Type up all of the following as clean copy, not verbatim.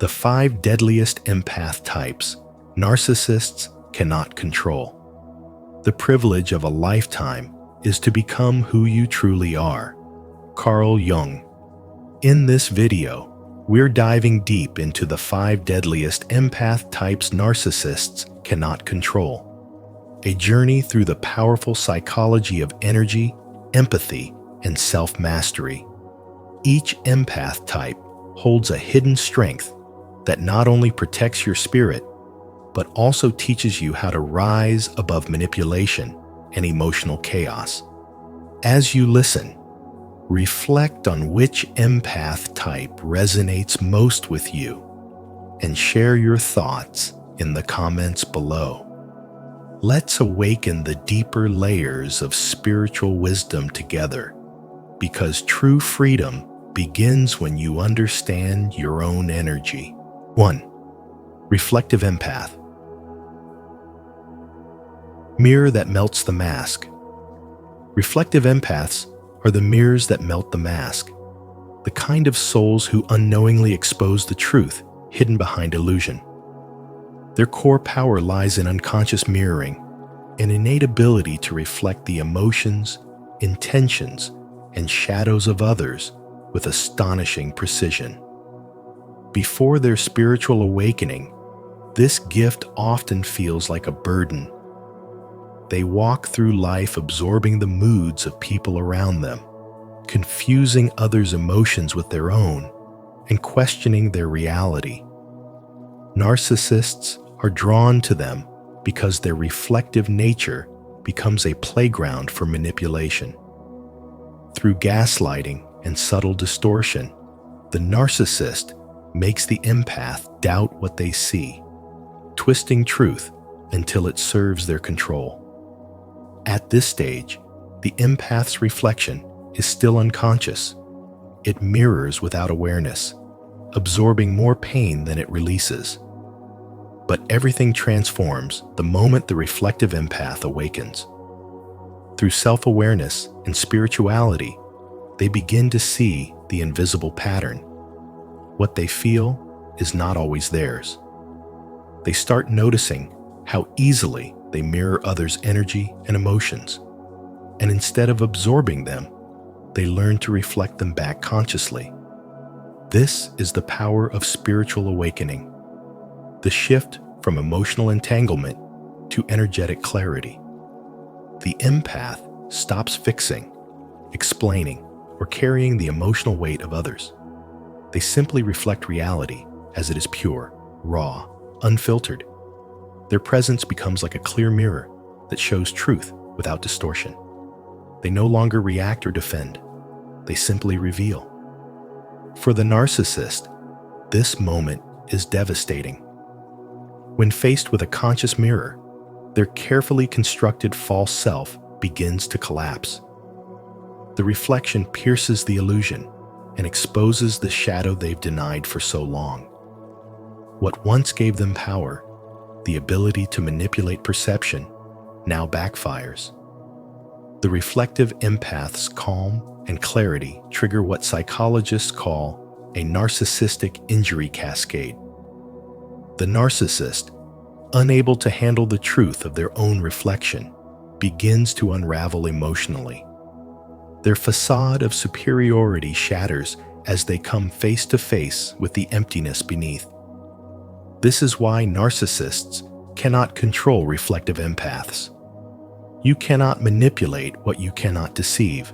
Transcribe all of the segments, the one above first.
The 5 deadliest empath types narcissists cannot control. The privilege of a lifetime is to become who you truly are. Carl Jung. In this video, we're diving deep into the 5 deadliest empath types narcissists cannot control. A journey through the powerful psychology of energy, empathy, and self-mastery. Each empath type holds a hidden strength that not only protects your spirit, but also teaches you how to rise above manipulation and emotional chaos. As you listen, reflect on which empath type resonates most with you and share your thoughts in the comments below. Let's awaken the deeper layers of spiritual wisdom together, because true freedom begins when you understand your own energy. 1. Reflective empath. Mirror that melts the mask. Reflective empaths are the mirrors that melt the mask, the kind of souls who unknowingly expose the truth hidden behind illusion. Their core power lies in unconscious mirroring, an innate ability to reflect the emotions, intentions, and shadows of others with astonishing precision. Before their spiritual awakening, this gift often feels like a burden. They walk through life absorbing the moods of people around them, confusing others' emotions with their own, and questioning their reality. Narcissists are drawn to them because their reflective nature becomes a playground for manipulation. Through gaslighting and subtle distortion, the narcissist makes the empath doubt what they see, twisting truth until it serves their control. At this stage, the empath's reflection is still unconscious. It mirrors without awareness, absorbing more pain than it releases. But everything transforms the moment the reflective empath awakens. Through self-awareness and spirituality, they begin to see the invisible pattern. What they feel is not always theirs. They start noticing how easily they mirror others' energy and emotions, and instead of absorbing them, they learn to reflect them back consciously. This is the power of spiritual awakening, the shift from emotional entanglement to energetic clarity. The empath stops fixing, explaining, or carrying the emotional weight of others. They simply reflect reality as it is pure, raw, unfiltered. Their presence becomes like a clear mirror that shows truth without distortion. They no longer react or defend. They simply reveal. For the narcissist, this moment is devastating. When faced with a conscious mirror, their carefully constructed false self begins to collapse. The reflection pierces the illusion and exposes the shadow they've denied for so long. What once gave them power, the ability to manipulate perception, now backfires. The reflective empath's calm and clarity trigger what psychologists call a narcissistic injury cascade. The narcissist, unable to handle the truth of their own reflection, begins to unravel emotionally. Their facade of superiority shatters as they come face to face with the emptiness beneath. This is why narcissists cannot control reflective empaths. You cannot manipulate what you cannot deceive.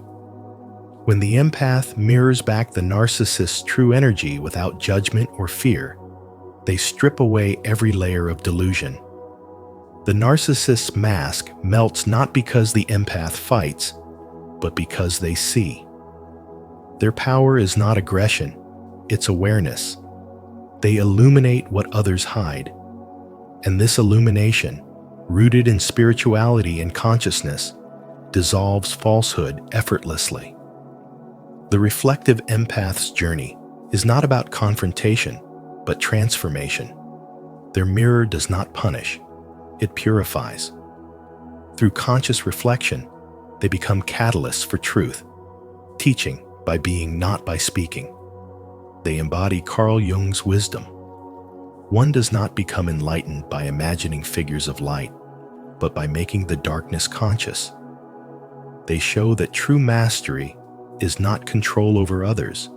When the empath mirrors back the narcissist's true energy without judgment or fear, they strip away every layer of delusion. The narcissist's mask melts not because the empath fights, but because they see. Their power is not aggression, it's awareness. They illuminate what others hide. And this illumination, rooted in spirituality and consciousness, dissolves falsehood effortlessly. The reflective empath's journey is not about confrontation, but transformation. Their mirror does not punish, it purifies. Through conscious reflection, they become catalysts for truth, teaching by being, not by speaking. They embody Carl Jung's wisdom, One does not become enlightened by imagining figures of light, but by making the darkness conscious. They show that true mastery is not control over others,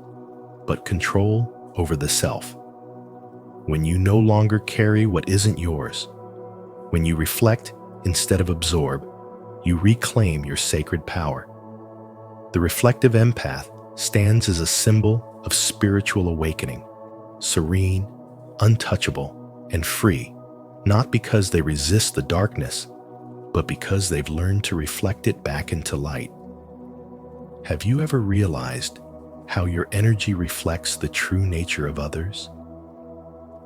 but control over the self. When you no longer carry what isn't yours, when you reflect instead of absorb, you reclaim your sacred power. The reflective empath stands as a symbol of spiritual awakening, serene, untouchable, and free, not because they resist the darkness, but because they've learned to reflect it back into light. Have you ever realized how your energy reflects the true nature of others?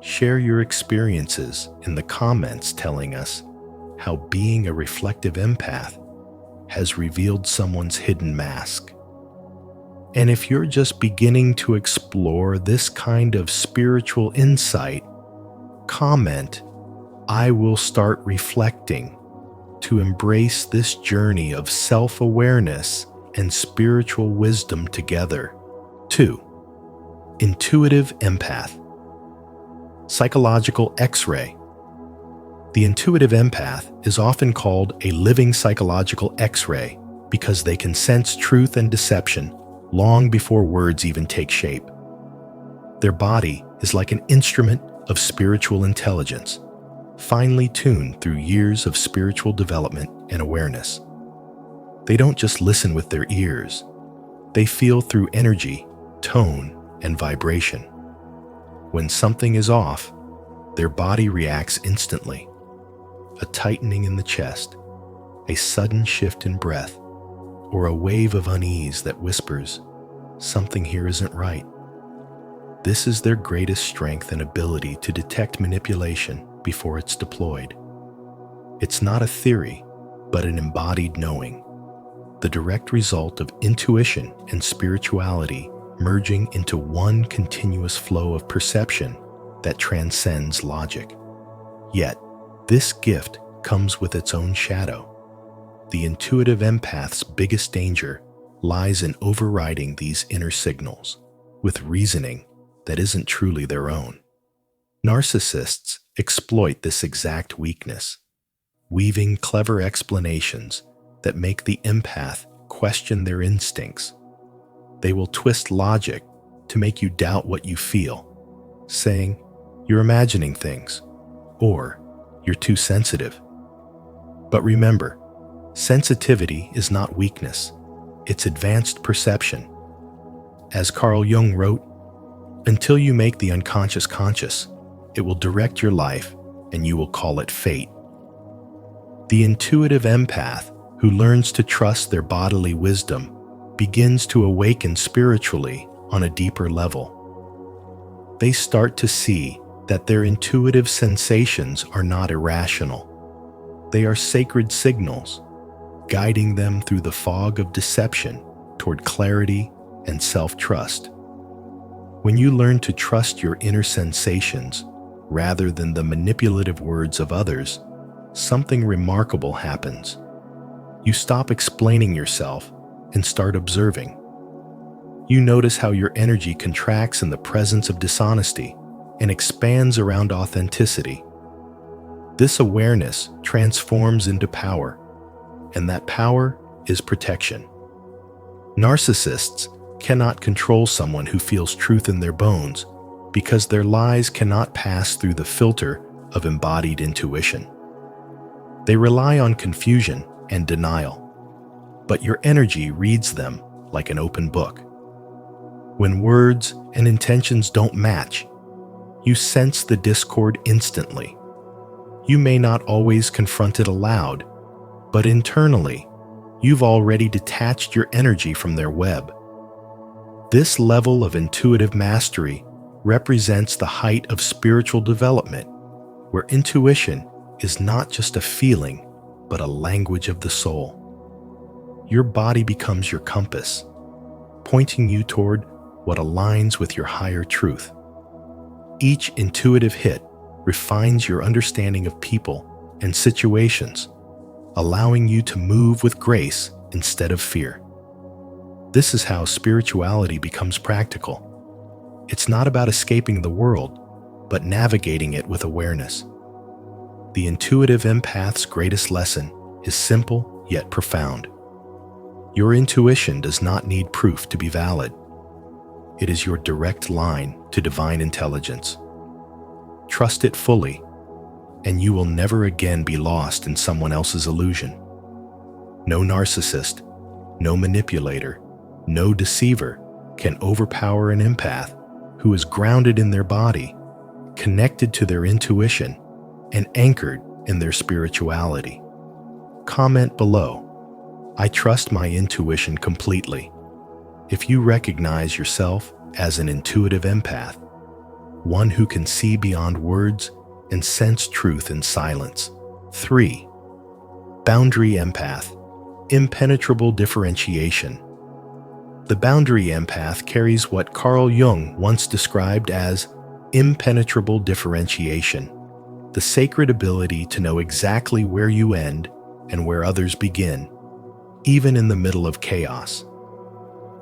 Share your experiences in the comments telling us how being a reflective empath has revealed someone's hidden mask. And if you're just beginning to explore this kind of spiritual insight, comment, "I will start reflecting," to embrace this journey of self-awareness and spiritual wisdom together. 2. Intuitive empath. Psychological X-ray. The intuitive empath is often called a living psychological X-ray because they can sense truth and deception long before words even take shape. Their body is like an instrument of spiritual intelligence, finely tuned through years of spiritual development and awareness. They don't just listen with their ears, they feel through energy, tone, and vibration. When something is off, their body reacts instantly. A tightening in the chest, a sudden shift in breath, or a wave of unease that whispers, "Something here isn't right." This is their greatest strength and ability to detect manipulation before it's deployed. It's not a theory, but an embodied knowing, the direct result of intuition and spirituality merging into one continuous flow of perception that transcends logic. Yet, this gift comes with its own shadow. The intuitive empath's biggest danger lies in overriding these inner signals with reasoning that isn't truly their own. Narcissists exploit this exact weakness, weaving clever explanations that make the empath question their instincts. They will twist logic to make you doubt what you feel, saying, "You're imagining things," or "You're too sensitive." But remember, sensitivity is not weakness, it's advanced perception. As Carl Jung wrote, "Until you make the unconscious conscious, it will direct your life and you will call it fate." The intuitive empath who learns to trust their bodily wisdom begins to awaken spiritually on a deeper level. They start to see that their intuitive sensations are not irrational. They are sacred signals, guiding them through the fog of deception toward clarity and self-trust. When you learn to trust your inner sensations rather than the manipulative words of others, something remarkable happens. You stop explaining yourself and start observing. You notice how your energy contracts in the presence of dishonesty and expands around authenticity. This awareness transforms into power, and that power is protection. Narcissists cannot control someone who feels truth in their bones because their lies cannot pass through the filter of embodied intuition. They rely on confusion and denial, but your energy reads them like an open book. When words and intentions don't match, you sense the discord instantly. You may not always confront it aloud, but internally, you've already detached your energy from their web. This level of intuitive mastery represents the height of spiritual development, where intuition is not just a feeling, but a language of the soul. Your body becomes your compass, pointing you toward what aligns with your higher truth. Each intuitive hit refines your understanding of people and situations, allowing you to move with grace instead of fear. This is how spirituality becomes practical. It's not about escaping the world, but navigating it with awareness. The intuitive empath's greatest lesson is simple yet profound. Your intuition does not need proof to be valid. It is your direct line to divine intelligence. Trust it fully, and you will never again be lost in someone else's illusion. No narcissist, no manipulator, no deceiver can overpower an empath who is grounded in their body, connected to their intuition, and anchored in their spirituality. Comment below, "I trust my intuition completely," if you recognize yourself as an intuitive empath, one who can see beyond words and sense truth in silence. 3. Boundary empath, impenetrable differentiation. The boundary empath carries what Carl Jung once described as impenetrable differentiation, the sacred ability to know exactly where you end and where others begin, even in the middle of chaos.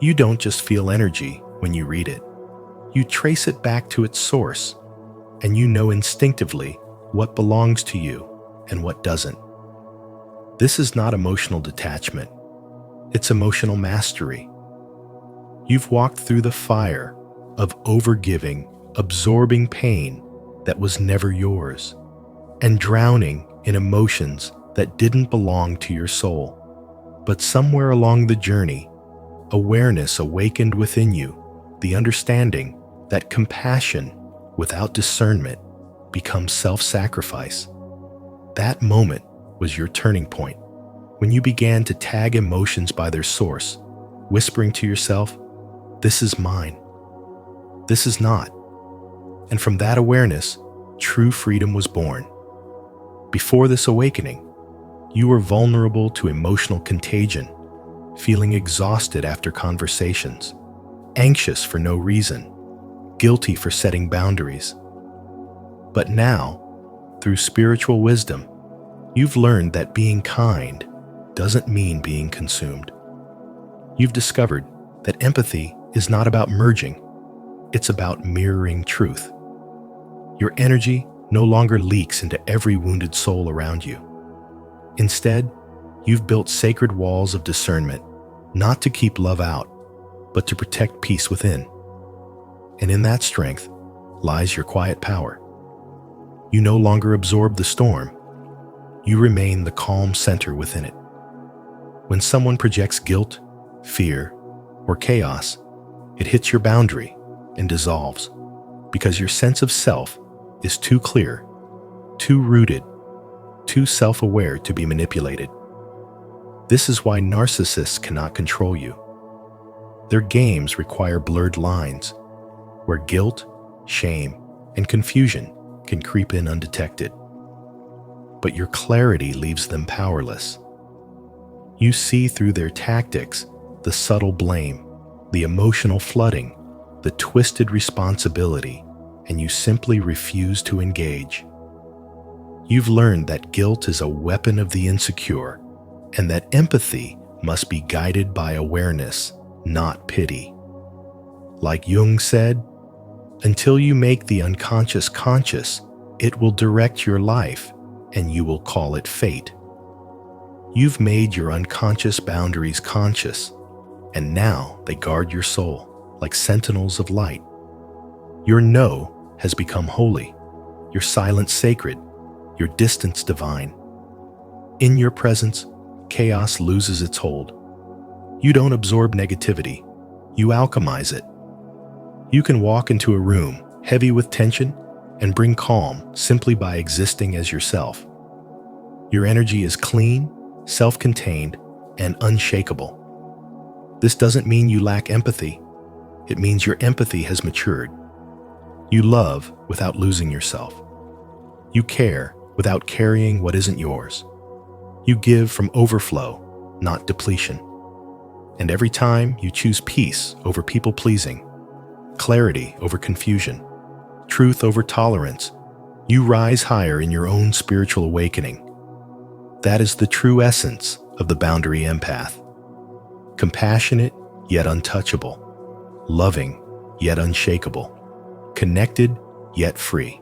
You don't just feel energy when you read it. You trace it back to its source, and you know instinctively what belongs to you and what doesn't. This is not emotional detachment. It's emotional mastery. You've walked through the fire of overgiving, absorbing pain that was never yours, and drowning in emotions that didn't belong to your soul. But somewhere along the journey, awareness awakened within you, the understanding that compassion without discernment becomes self-sacrifice. That moment was your turning point, when you began to tag emotions by their source, whispering to yourself, "This is mine. This is not." And from that awareness, true freedom was born. Before this awakening, you were vulnerable to emotional contagion, feeling exhausted after conversations, anxious for no reason, guilty for setting boundaries. But now, through spiritual wisdom, you've learned that being kind doesn't mean being consumed. You've discovered that empathy is not about merging, it's about mirroring truth. Your energy no longer leaks into every wounded soul around you. Instead, you've built sacred walls of discernment, not to keep love out, but to protect peace within. And in that strength lies your quiet power. You no longer absorb the storm. You remain the calm center within it. When someone projects guilt, fear, or chaos, it hits your boundary and dissolves, because your sense of self is too clear, too rooted, too self-aware to be manipulated. This is why narcissists cannot control you. Their games require blurred lines, where guilt, shame, and confusion can creep in undetected. But your clarity leaves them powerless. You see through their tactics, the subtle blame, the emotional flooding, the twisted responsibility, and you simply refuse to engage. You've learned that guilt is a weapon of the insecure, and that empathy must be guided by awareness, not pity. Like Jung said, until you make the unconscious conscious, it will direct your life, and you will call it fate. You've made your unconscious boundaries conscious, and now they guard your soul like sentinels of light. Your no has become holy, your silence sacred, your distance divine. In your presence, chaos loses its hold. You don't absorb negativity, you alchemize it. You can walk into a room heavy with tension and bring calm simply by existing as yourself. Your energy is clean, self-contained, and unshakable. This doesn't mean you lack empathy. It means your empathy has matured. You love without losing yourself. You care without carrying what isn't yours. You give from overflow, not depletion. And every time you choose peace over people-pleasing, clarity over confusion, truth over tolerance, you rise higher in your own spiritual awakening. That is the true essence of the boundary empath. Compassionate yet untouchable, loving yet unshakable, connected yet free.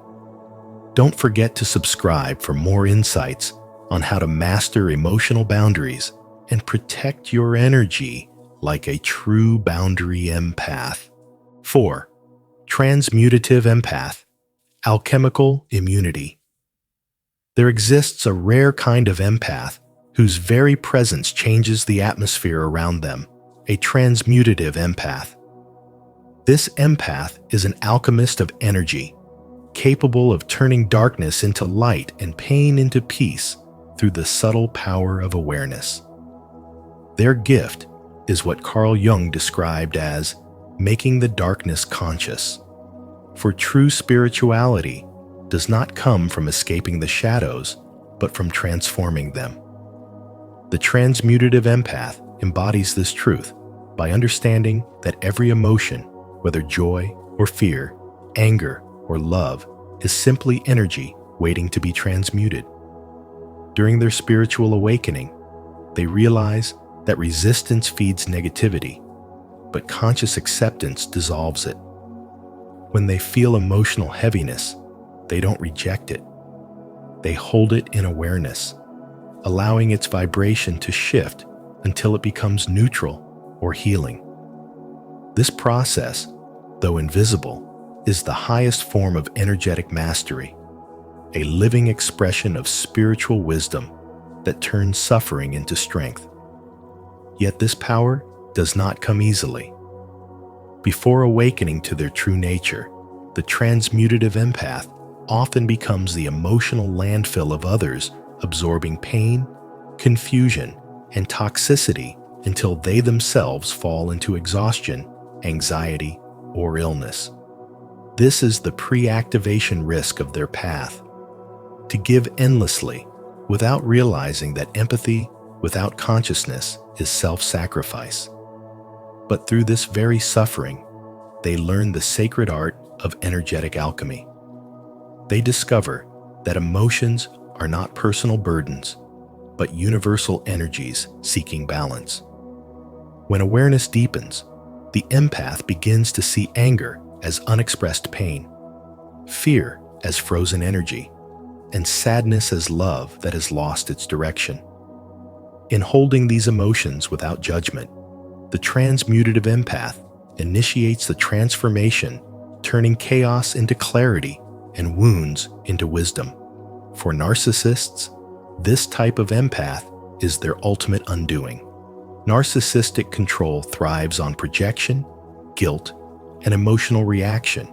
Don't forget to subscribe for more insights on how to master emotional boundaries and protect your energy like a true boundary empath. 4. Transmutative empath, alchemical immunity. There exists a rare kind of empath whose very presence changes the atmosphere around them, a transmutative empath. This empath is an alchemist of energy, capable of turning darkness into light and pain into peace through the subtle power of awareness. Their gift is what Carl Jung described as making the darkness conscious. For true spirituality does not come from escaping the shadows, but from transforming them. The transmutative empath embodies this truth by understanding that every emotion, whether joy or fear, anger or love, is simply energy waiting to be transmuted. During their spiritual awakening, they realize that resistance feeds negativity, but conscious acceptance dissolves it. When they feel emotional heaviness, they don't reject it. They hold it in awareness, allowing its vibration to shift until it becomes neutral or healing. This process, though invisible, is the highest form of energetic mastery, a living expression of spiritual wisdom that turns suffering into strength. Yet this power does not come easily. Before awakening to their true nature, the transmutative empath often becomes the emotional landfill of others, absorbing pain, confusion, and toxicity until they themselves fall into exhaustion, anxiety, or illness. This is the pre-activation risk of their path. To give endlessly without realizing that empathy without consciousness is self-sacrifice. But through this very suffering, they learn the sacred art of energetic alchemy. They discover that emotions are not personal burdens, but universal energies seeking balance. When awareness deepens, the empath begins to see anger as unexpressed pain, fear as frozen energy, and sadness as love that has lost its direction. In holding these emotions without judgment, the transmutative empath initiates the transformation, turning chaos into clarity and wounds into wisdom. For narcissists, this type of empath is their ultimate undoing. Narcissistic control thrives on projection, guilt, and emotional reaction.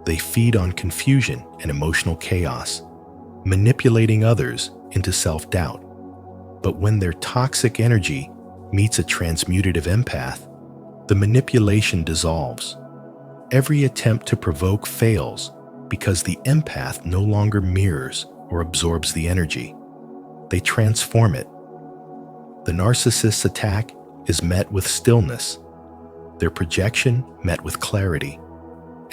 They feed on confusion and emotional chaos, manipulating others into self-doubt. But when their toxic energy meets a transmutative empath, the manipulation dissolves. Every attempt to provoke fails because the empath no longer mirrors or absorbs the energy. They transform it. The narcissist's attack is met with stillness, their projection met with clarity,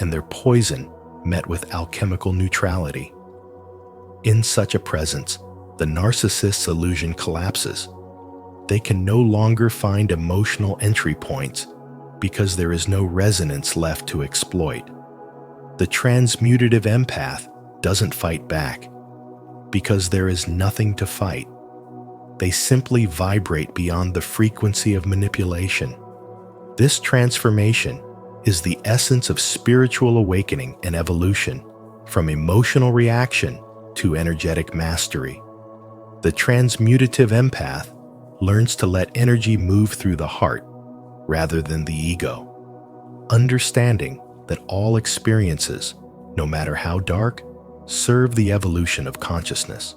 and their poison met with alchemical neutrality. In such a presence, the narcissist's illusion collapses. They can no longer find emotional entry points because there is no resonance left to exploit. The transmutative empath doesn't fight back because there is nothing to fight. They simply vibrate beyond the frequency of manipulation. This transformation is the essence of spiritual awakening and evolution, from emotional reaction to energetic mastery. The transmutative empath learns to let energy move through the heart rather than the ego, understanding that all experiences, no matter how dark, serve the evolution of consciousness.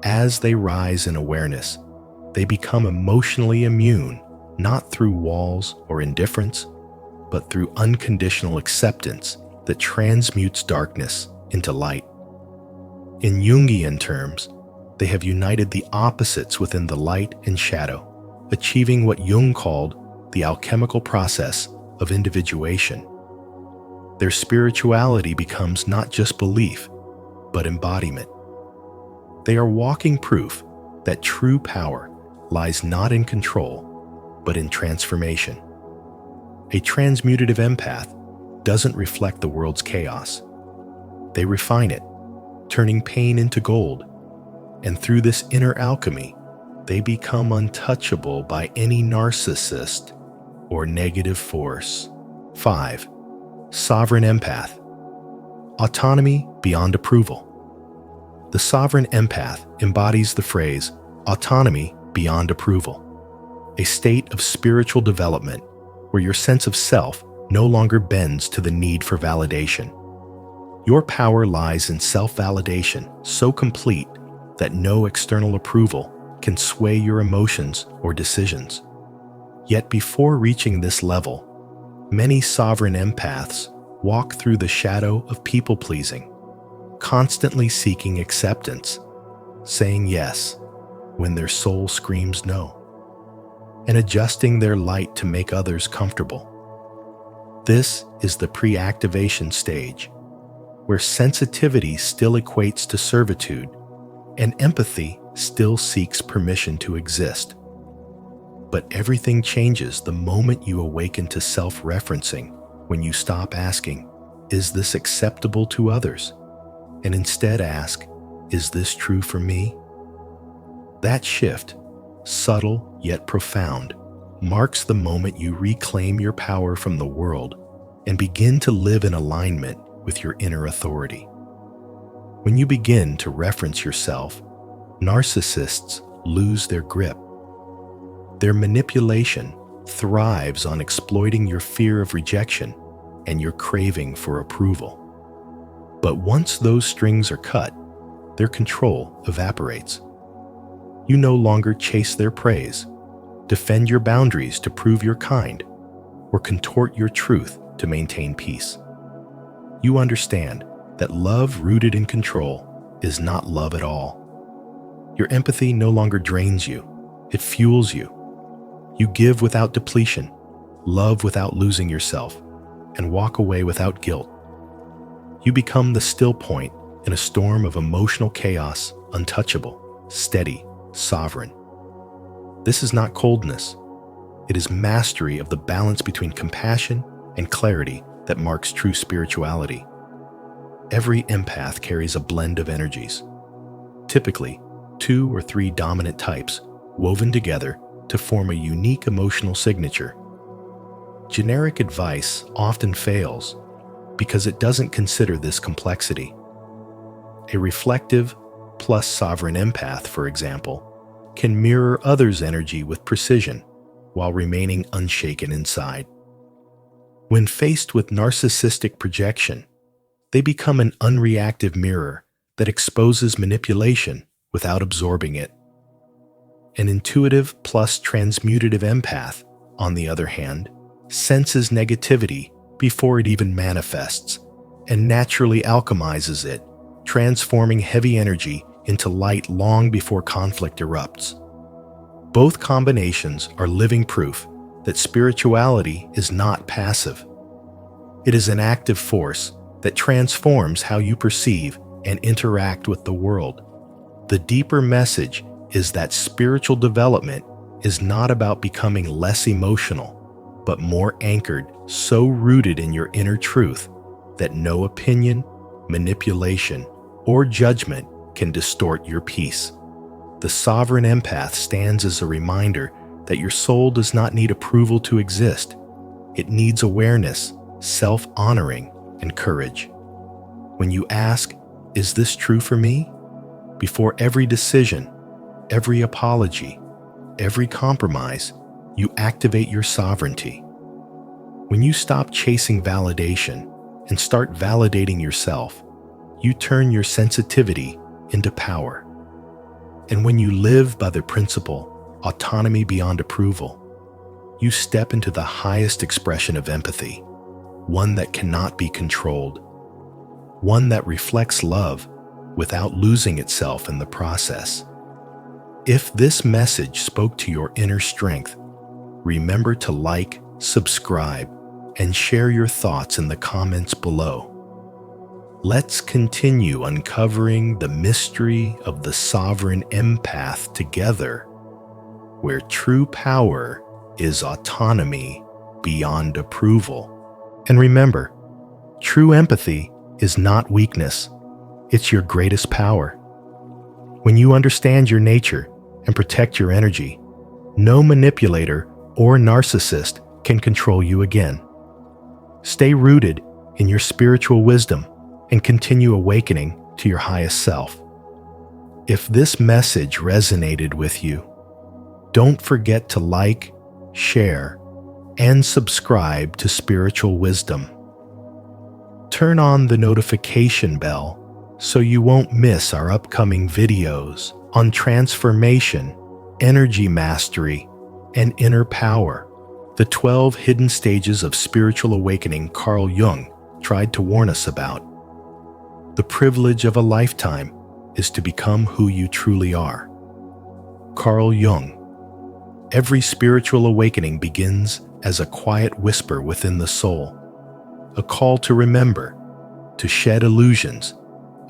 As they rise in awareness, they become emotionally immune, not through walls or indifference, but through unconditional acceptance that transmutes darkness into light. In Jungian terms, they have united the opposites within the light and shadow, achieving what Jung called the alchemical process of individuation. Their spirituality becomes not just belief, but embodiment. They are walking proof that true power lies not in control, but in transformation. A transmutative empath doesn't reflect the world's chaos. They refine it, turning pain into gold. And through this inner alchemy, they become untouchable by any narcissist or negative force. 5. Sovereign empath. Autonomy beyond approval. The sovereign empath embodies the phrase, autonomy beyond approval, a state of spiritual development where your sense of self no longer bends to the need for validation. Your power lies in self-validation so complete that no external approval can sway your emotions or decisions. Yet before reaching this level, many sovereign empaths walk through the shadow of people-pleasing, constantly seeking acceptance, saying yes when their soul screams no, and adjusting their light to make others comfortable. This is the pre-activation stage, where sensitivity still equates to servitude and empathy still seeks permission to exist. But everything changes the moment you awaken to self-referencing, when you stop asking, "Is this acceptable to others?" and instead ask, "Is this true for me?" That shift, subtle yet profound, marks the moment you reclaim your power from the world and begin to live in alignment with your inner authority. When you begin to reference yourself, narcissists lose their grip. Their manipulation thrives on exploiting your fear of rejection and your craving for approval. But once those strings are cut, their control evaporates. You no longer chase their praise, defend your boundaries to prove you're kind, or contort your truth to maintain peace. You understand that love rooted in control is not love at all. Your empathy no longer drains you, it fuels you. You give without depletion, love without losing yourself, and walk away without guilt. You become the still point in a storm of emotional chaos, untouchable, steady, sovereign. This is not coldness. It is mastery of the balance between compassion and clarity that marks true spirituality. Every empath carries a blend of energies, typically 2 or 3 dominant types woven together to form a unique emotional signature. Generic advice often fails because it doesn't consider this complexity. A reflective plus sovereign empath, for example, can mirror others' energy with precision while remaining unshaken inside. When faced with narcissistic projection, they become an unreactive mirror that exposes manipulation without absorbing it. An intuitive plus transmutative empath, on the other hand, senses negativity before it even manifests and naturally alchemizes it, transforming heavy energy into light long before conflict erupts. Both combinations are living proof that spirituality is not passive. It is an active force that transforms how you perceive and interact with the world. The deeper message is that spiritual development is not about becoming less emotional, but more anchored, so rooted in your inner truth that no opinion, manipulation, or judgment can distort your peace. The sovereign empath stands as a reminder that your soul does not need approval to exist. It needs awareness, self-honoring, and courage. When you ask, "Is this true for me?" before every decision, every apology, every compromise, you activate your sovereignty. When you stop chasing validation and start validating yourself, you turn your sensitivity into power. And when you live by the principle, autonomy beyond approval, you step into the highest expression of empathy, one that cannot be controlled, one that reflects love without losing itself in the process. If this message spoke to your inner strength, remember to like, subscribe, and share your thoughts in the comments below. Let's continue uncovering the mystery of the sovereign empath together, where true power is autonomy beyond approval. And remember, true empathy is not weakness, it's your greatest power. When you understand your nature and protect your energy, no manipulator or narcissist can control you again. Stay rooted in your spiritual wisdom and continue awakening to your highest self. If this message resonated with you, don't forget to like, share, and subscribe to Spiritual Wisdom. Turn on the notification bell so you won't miss our upcoming videos on transformation, energy mastery, and inner power, the 12 hidden stages of spiritual awakening Carl Jung tried to warn us about. The privilege of a lifetime is to become who you truly are. Carl Jung. Every spiritual awakening begins as a quiet whisper within the soul, a call to remember, to shed illusions,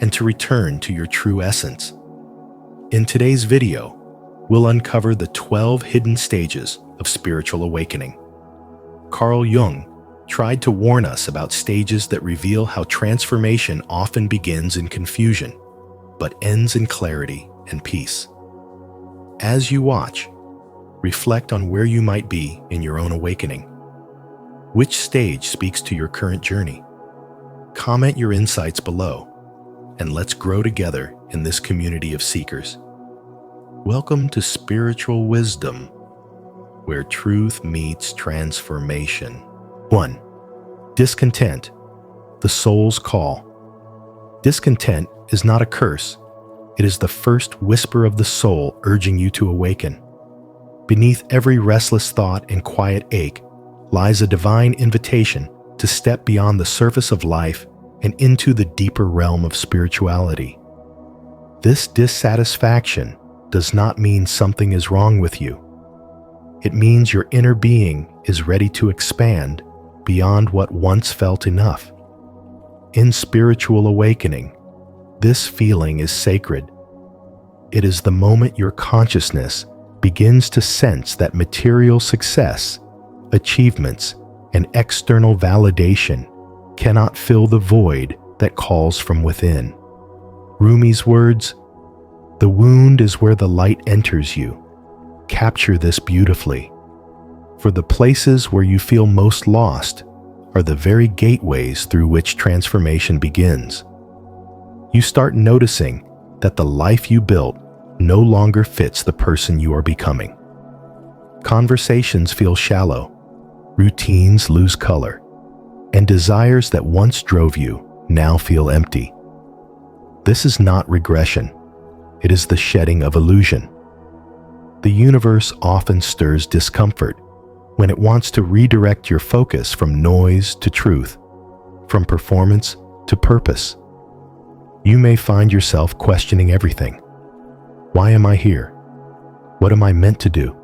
and to return to your true essence. In today's video, we'll uncover the 12 hidden stages of spiritual awakening. Carl Jung tried to warn us about stages that reveal how transformation often begins in confusion, but ends in clarity and peace. As you watch, reflect on where you might be in your own awakening. Which stage speaks to your current journey? Comment your insights below, and let's grow together in this community of seekers. Welcome to Spiritual Wisdom, where truth meets transformation. 1. Discontent, the soul's call. Discontent is not a curse. It is the first whisper of the soul urging you to awaken. Beneath every restless thought and quiet ache lies a divine invitation to step beyond the surface of life and into the deeper realm of spirituality. This dissatisfaction does not mean something is wrong with you. It means your inner being is ready to expand beyond what once felt enough. In spiritual awakening, this feeling is sacred. It is the moment your consciousness begins to sense that material success, achievements, and external validation cannot fill the void that calls from within. Rumi's words, "The wound is where the light enters you," capture this beautifully. For the places where you feel most lost are the very gateways through which transformation begins. You start noticing that the life you built no longer fits the person you are becoming. Conversations feel shallow, routines lose color, and desires that once drove you now feel empty. This is not regression. It is the shedding of illusion. The universe often stirs discomfort when it wants to redirect your focus from noise to truth, from performance to purpose. You may find yourself questioning everything. Why am I here? What am I meant to do?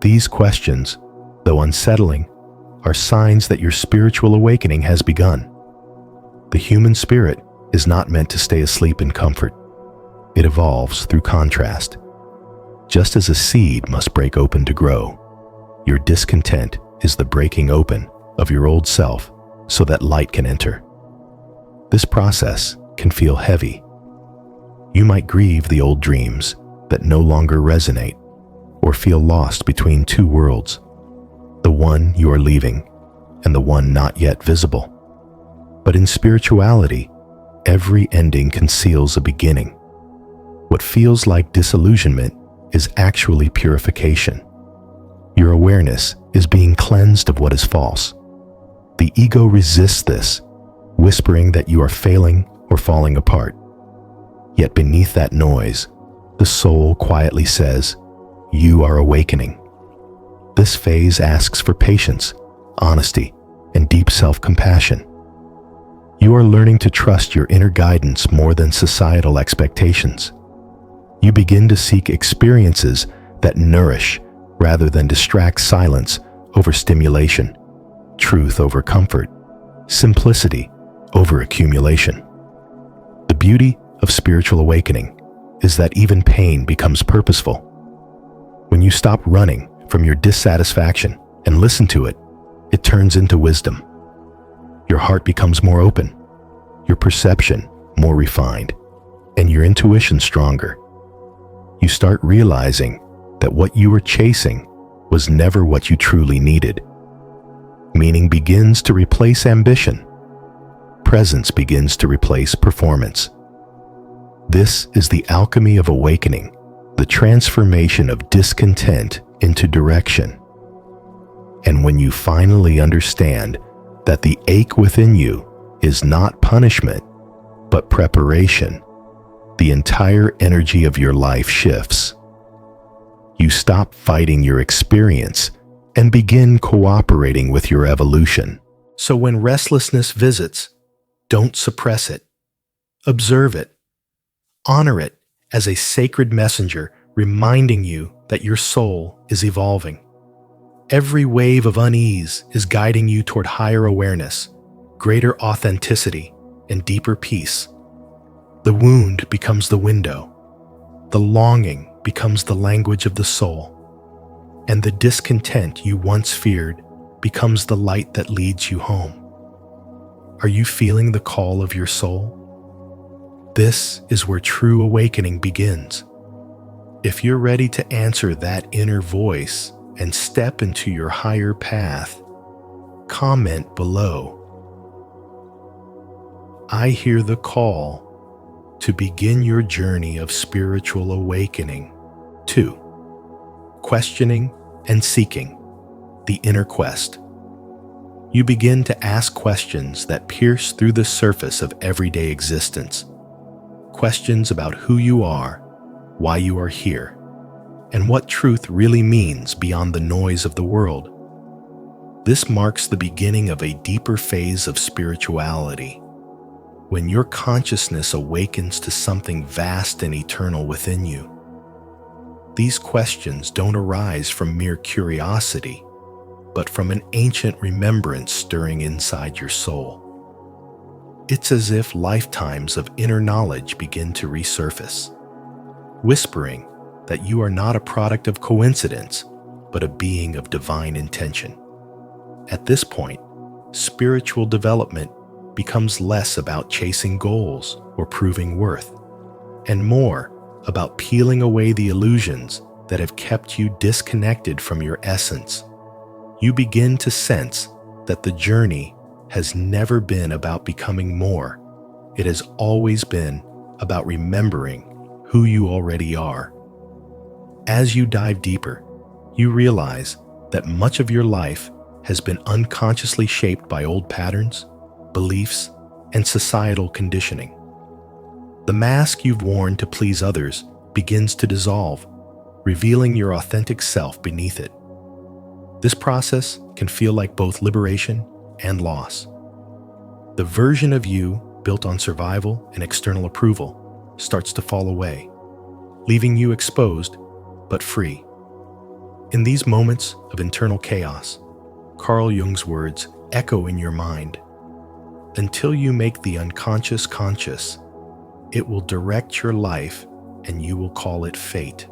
These questions, though unsettling, are signs that your spiritual awakening has begun. The human spirit is not meant to stay asleep in comfort. It evolves through contrast. Just as a seed must break open to grow, your discontent is the breaking open of your old self so that light can enter. This process can feel heavy. You might grieve the old dreams that no longer resonate, or feel lost between two worlds, the one you are leaving and the one not yet visible. But in spirituality, every ending conceals a beginning. What feels like disillusionment is actually purification. Your awareness is being cleansed of what is false. The ego resists this, whispering that you are failing or falling apart. Yet beneath that noise, the soul quietly says, "You are awakening." This phase asks for patience, honesty, and deep self-compassion. You are learning to trust your inner guidance more than societal expectations. You begin to seek experiences that nourish rather than distract. Silence over stimulation, truth over comfort, simplicity over accumulation. The beauty of spiritual awakening is that even pain becomes purposeful. When you stop running from your dissatisfaction and listen to it, it turns into wisdom. Your heart becomes more open, your perception more refined, and your intuition stronger. You start realizing that what you were chasing was never what you truly needed. Meaning begins to replace ambition. Presence begins to replace performance. This is the alchemy of awakening, the transformation of discontent into direction. And when you finally understand that the ache within you is not punishment, but preparation, the entire energy of your life shifts. You stop fighting your experience and begin cooperating with your evolution. So when restlessness visits, don't suppress it. Observe it. Honor it as a sacred messenger reminding you that your soul is evolving. Every wave of unease is guiding you toward higher awareness, greater authenticity, and deeper peace. The wound becomes the window. The longing becomes the language of the soul. And the discontent you once feared becomes the light that leads you home. Are you feeling the call of your soul? This is where true awakening begins. If you're ready to answer that inner voice and step into your higher path, comment below. I hear the call to begin your journey of spiritual awakening. 2. Questioning and seeking, the inner quest. You begin to ask questions that pierce through the surface of everyday existence. Questions about who you are, why you are here, and what truth really means beyond the noise of the world. This marks the beginning of a deeper phase of spirituality, when your consciousness awakens to something vast and eternal within you. These questions don't arise from mere curiosity, but from an ancient remembrance stirring inside your soul. It's as if lifetimes of inner knowledge begin to resurface, whispering that you are not a product of coincidence, but a being of divine intention. At this point, spiritual development becomes less about chasing goals or proving worth, and more about peeling away the illusions that have kept you disconnected from your essence. You begin to sense that the journey has never been about becoming more. It has always been about remembering who you already are. As you dive deeper, you realize that much of your life has been unconsciously shaped by old patterns, beliefs, and societal conditioning. The mask you've worn to please others begins to dissolve, revealing your authentic self beneath it. This process can feel like both liberation and loss. The version of you built on survival and external approval starts to fall away, leaving you exposed but free. In these moments of internal chaos, Carl Jung's words echo in your mind. Until you make the unconscious conscious, it will direct your life and you will call it fate.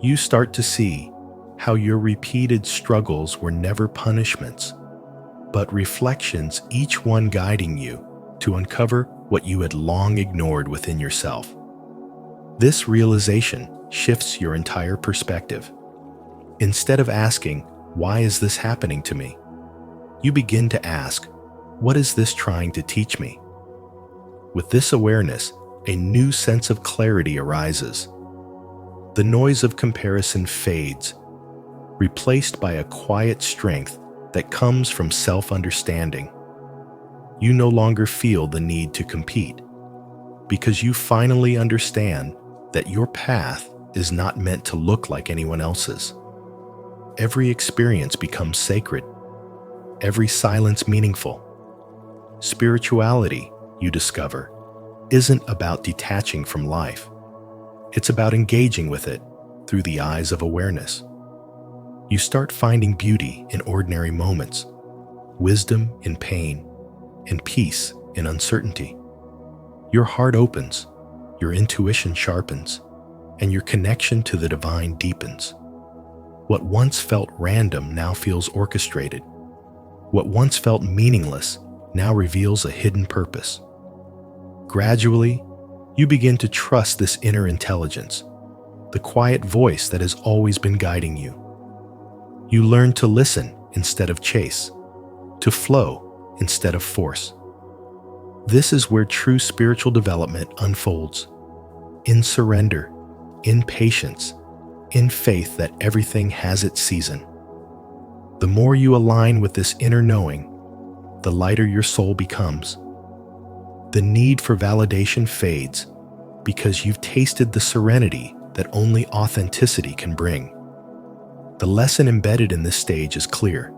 You start to see how your repeated struggles were never punishments, but reflections, each one guiding you to uncover what you had long ignored within yourself. This realization shifts your entire perspective. Instead of asking, "Why is this happening to me?" you begin to ask, "What is this trying to teach me?" With this awareness, a new sense of clarity arises. The noise of comparison fades, replaced by a quiet strength that comes from self-understanding. You no longer feel the need to compete, because you finally understand that your path is not meant to look like anyone else's. Every experience becomes sacred, every silence meaningful. Spirituality, you discover, isn't about detaching from life. It's about engaging with it through the eyes of awareness. You start finding beauty in ordinary moments, wisdom in pain, and peace in uncertainty. Your heart opens, your intuition sharpens, and your connection to the divine deepens. What once felt random now feels orchestrated. What once felt meaningless now reveals a hidden purpose. Gradually, you begin to trust this inner intelligence, the quiet voice that has always been guiding you. You learn to listen instead of chase, to flow instead of force. This is where true spiritual development unfolds, in surrender, in patience, in faith that everything has its season. The more you align with this inner knowing, the lighter your soul becomes. The need for validation fades because you've tasted the serenity that only authenticity can bring. The lesson embedded in this stage is clear.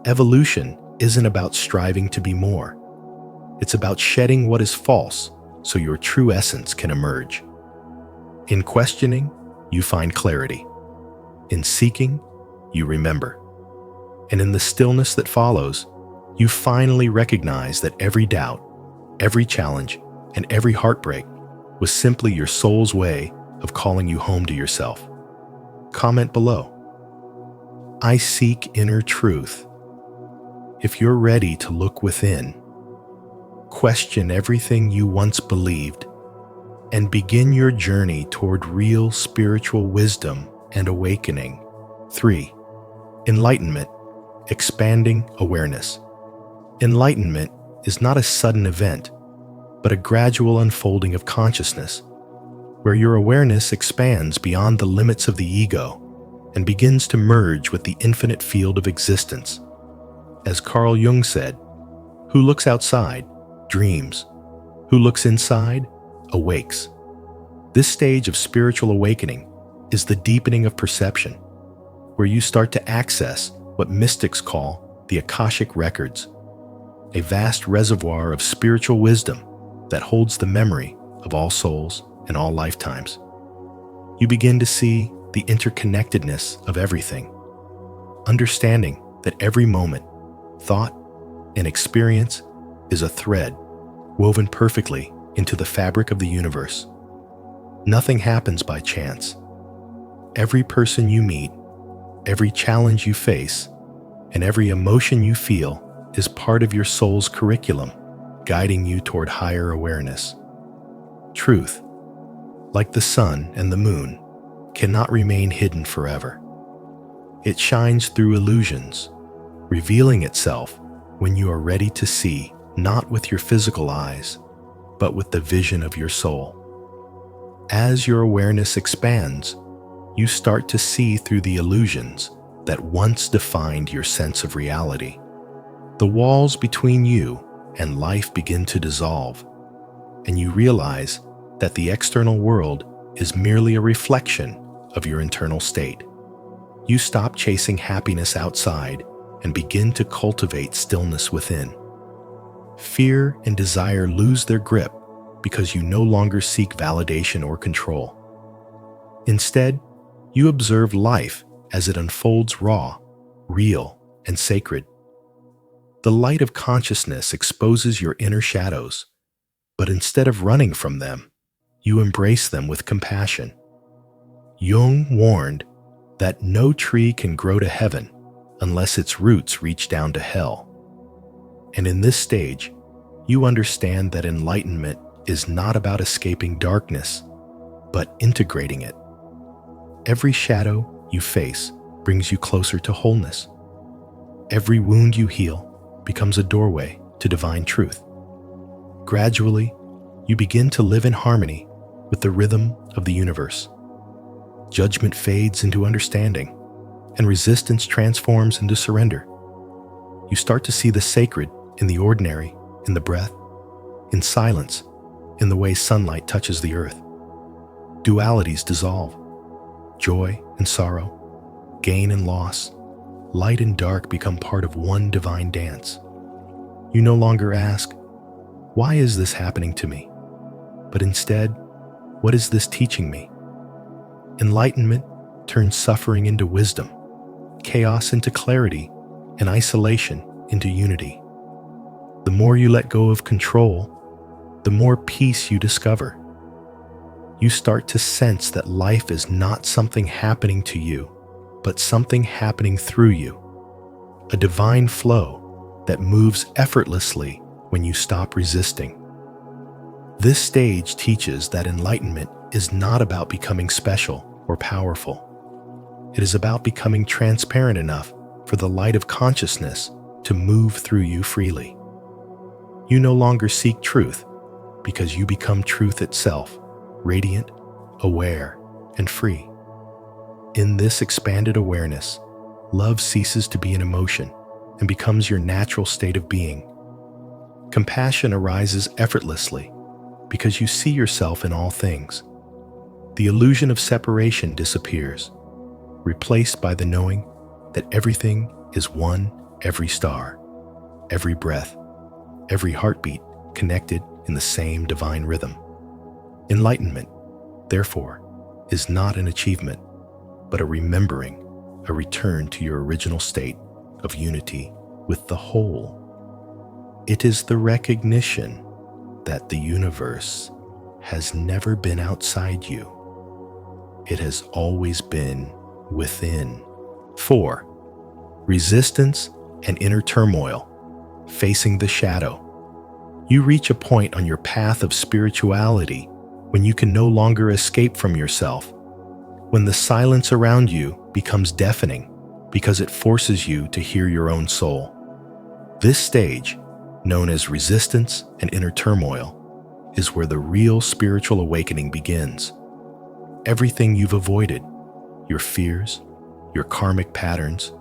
Evolution isn't about striving to be more. It's about shedding what is false so your true essence can emerge. In questioning, you find clarity. In seeking, you remember. And in the stillness that follows, you finally recognize that every doubt, every challenge, and every heartbreak was simply your soul's way of calling you home to yourself. Comment below. I seek inner truth. If you're ready to look within, question everything you once believed, and begin your journey toward real spiritual wisdom and awakening. 3. Enlightenment, expanding awareness. Enlightenment is not a sudden event, but a gradual unfolding of consciousness, where your awareness expands beyond the limits of the ego and begins to merge with the infinite field of existence. As Carl Jung said, who looks outside dreams, who looks inside awakes. This stage of spiritual awakening is the deepening of perception, where you start to access what mystics call the Akashic records, a vast reservoir of spiritual wisdom that holds the memory of all souls and all lifetimes. You begin to see the interconnectedness of everything, understanding that every moment, thought, and experience is a thread woven perfectly into the fabric of the universe. Nothing happens by chance. Every person you meet, every challenge you face, and every emotion you feel is part of your soul's curriculum, guiding you toward higher awareness. Truth, like the sun and the moon, cannot remain hidden forever. It shines through illusions, revealing itself when you are ready to see, not with your physical eyes, but with the vision of your soul. As your awareness expands, you start to see through the illusions that once defined your sense of reality. The walls between you and life begin to dissolve, and you realize that the external world is merely a reflection of your internal state. You stop chasing happiness outside and begin to cultivate stillness within. Fear and desire lose their grip because you no longer seek validation or control. Instead, you observe life as it unfolds raw, real, and sacred. The light of consciousness exposes your inner shadows, but instead of running from them, you embrace them with compassion. Jung warned that no tree can grow to heaven unless its roots reach down to hell. And in this stage, you understand that enlightenment is not about escaping darkness, but integrating it. Every shadow you face brings you closer to wholeness. Every wound you heal becomes a doorway to divine truth. Gradually, you begin to live in harmony with the rhythm of the universe. Judgment fades into understanding, and resistance transforms into surrender. You start to see the sacred in the ordinary, in the breath, in silence, in the way sunlight touches the earth. Dualities dissolve. Joy and sorrow, gain and loss, light and dark become part of one divine dance. You no longer ask, "Why is this happening to me?" but instead, "What is this teaching me?" Enlightenment turns suffering into wisdom, chaos into clarity, and isolation into unity. The more you let go of control, the more peace you discover. You start to sense that life is not something happening to you, but something happening through you. A divine flow that moves effortlessly when you stop resisting. This stage teaches that enlightenment is not about becoming special or powerful. It is about becoming transparent enough for the light of consciousness to move through you freely. You no longer seek truth because you become truth itself, radiant, aware, and free. In this expanded awareness, love ceases to be an emotion and becomes your natural state of being. Compassion arises effortlessly because you see yourself in all things. The illusion of separation disappears, replaced by the knowing that everything is one, every star, every breath, every heartbeat connected in the same divine rhythm. Enlightenment, therefore, is not an achievement, but a remembering, a return to your original state of unity with the whole. It is the recognition that the universe has never been outside you. It has always been within. 4. Resistance and inner turmoil, facing the shadow. You reach a point on your path of spirituality when you can no longer escape from yourself, when the silence around you becomes deafening because it forces you to hear your own soul. This stage, known as resistance and inner turmoil, is where the real spiritual awakening begins. Everything you've avoided, your fears, your karmic patterns,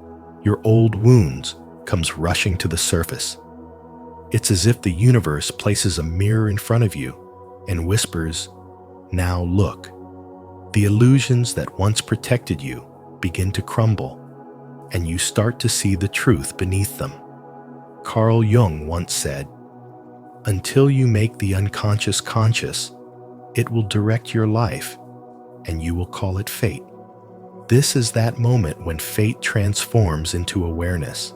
your old wounds, comes rushing to the surface. It's as if the universe places a mirror in front of you and whispers, "Now look." The illusions that once protected you begin to crumble, and you start to see the truth beneath them. Carl Jung once said, "Until you make the unconscious conscious, it will direct your life, and you will call it fate." This is that moment when fate transforms into awareness,